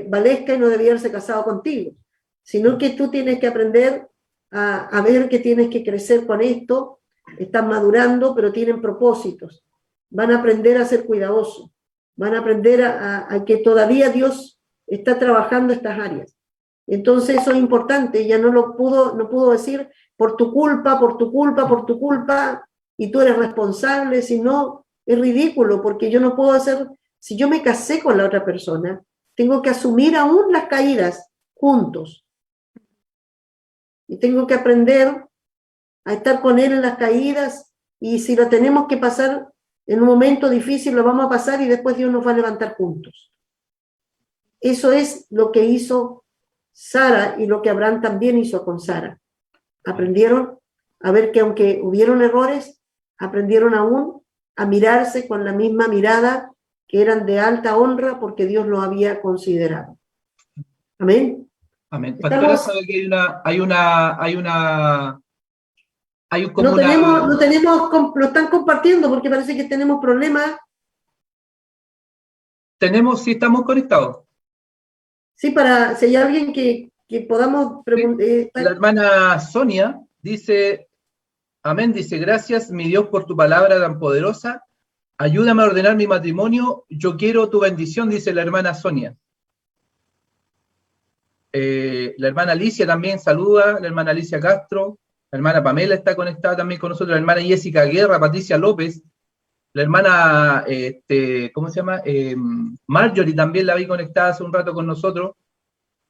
Valesca y no debía haberse casado contigo, sino que tú tienes que aprender a ver que tienes que crecer con esto, están madurando, pero tienen propósitos. Van a aprender a ser cuidadosos, van a aprender a que todavía Dios está trabajando estas áreas. Entonces eso es importante, ella no pudo decir por tu culpa, y tú eres responsable, sino es ridículo, porque yo no puedo hacer, si yo me casé con la otra persona, tengo que asumir aún las caídas juntos. Y tengo que aprender a estar con él en las caídas, y si lo tenemos que pasar en un momento difícil lo vamos a pasar y después Dios nos va a levantar juntos. Eso es lo que hizo Sara y lo que Abraham también hizo con Sara. Aprendieron a ver que aunque hubieron errores, aprendieron aún a mirarse con la misma mirada, que eran de alta honra porque Dios los había considerado. Amén. Amén. Pastora, sabe que lo están compartiendo porque parece que tenemos problemas. Sí, estamos conectados. Sí, para si hay alguien que podamos preguntar. La hermana Sonia dice, amén, dice, gracias mi Dios por tu palabra tan poderosa, ayúdame a ordenar mi matrimonio, yo quiero tu bendición, dice la hermana Sonia. La hermana Alicia también saluda, la hermana Alicia Castro, la hermana Pamela está conectada también con nosotros, la hermana Jessica Guerra, Patricia López, la hermana, ¿cómo se llama? Marjorie también la vi conectada hace un rato con nosotros.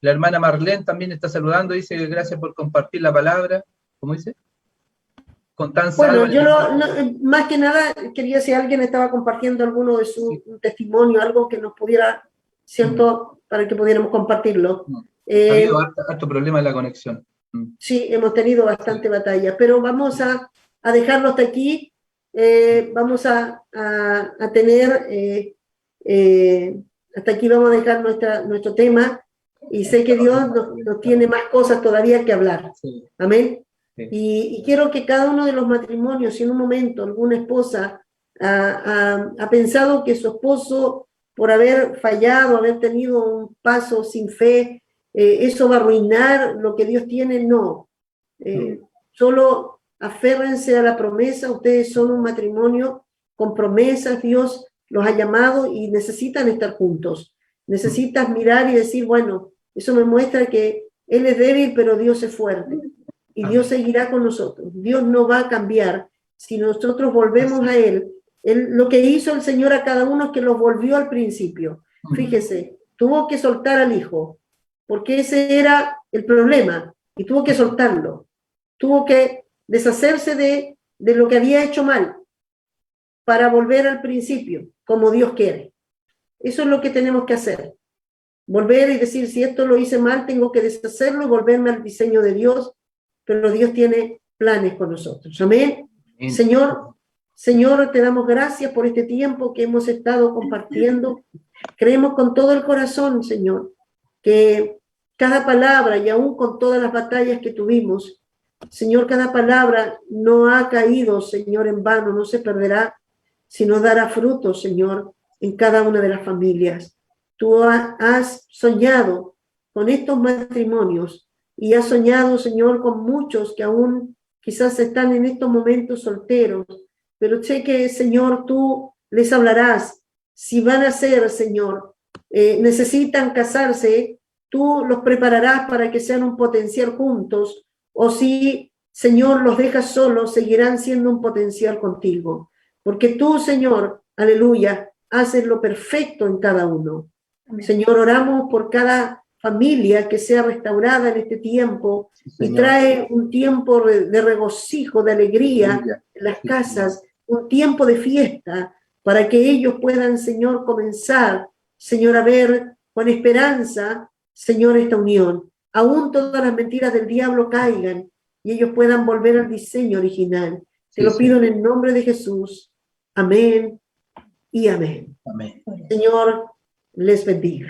La hermana Marlene también está saludando, dice gracias por compartir la palabra. ¿Cómo dice? Bueno, yo más que nada quería si alguien estaba compartiendo alguno de su testimonio, algo que nos pudiera, ¿cierto? Para que pudiéramos compartirlo. Ha habido harto problema en la conexión. Sí, hemos tenido bastante batalla, pero vamos a dejarlo hasta aquí. Vamos a tener, hasta aquí vamos a dejar nuestro tema, y sé que Dios nos tiene más cosas todavía que hablar. Sí. Amén. Sí. Y quiero que cada uno de los matrimonios, si en un momento alguna esposa ha pensado que su esposo, por haber fallado, haber tenido un paso sin fe, eso va a arruinar lo que Dios tiene, no. Solo aférrense a la promesa. Ustedes son un matrimonio con promesas, Dios los ha llamado y necesitan estar juntos. Necesitas mirar y decir, bueno, eso me muestra que Él es débil, pero Dios es fuerte. Y Dios seguirá con nosotros. Dios no va a cambiar si nosotros volvemos a Él. Lo que hizo el Señor a cada uno es que los volvió al principio. Fíjese, tuvo que soltar al hijo, porque ese era el problema, y tuvo que soltarlo. Tuvo que deshacerse de lo que había hecho mal para volver al principio, como Dios quiere. Eso es lo que tenemos que hacer. Volver y decir, si esto lo hice mal, tengo que deshacerlo y volverme al diseño de Dios, pero Dios tiene planes con nosotros. Amén. Señor, te damos gracias por este tiempo que hemos estado compartiendo. Creemos con todo el corazón, Señor, que cada palabra, y aún con todas las batallas que tuvimos, Señor, cada palabra no ha caído, Señor, en vano, no se perderá, sino dará fruto, Señor, en cada una de las familias. Tú has soñado con estos matrimonios y has soñado, Señor, con muchos que aún quizás están en estos momentos solteros, pero sé que, Señor, tú les hablarás. Si van a ser, Señor, necesitan casarse, tú los prepararás para que sean un potencial juntos, o si, Señor, los dejas solos, seguirán siendo un potencial contigo, porque tú, Señor, aleluya, haces lo perfecto en cada uno. Amén. Señor, oramos por cada familia que sea restaurada en este tiempo, sí, y trae un tiempo de regocijo, de alegría en las casas, un tiempo de fiesta, para que ellos puedan, Señor, comenzar, Señor, a ver con esperanza, Señor, esta unión. Aún todas las mentiras del diablo caigan y ellos puedan volver al diseño original. Te lo pido en el nombre de Jesús. Amén y amén. Amén. Señor, les bendiga.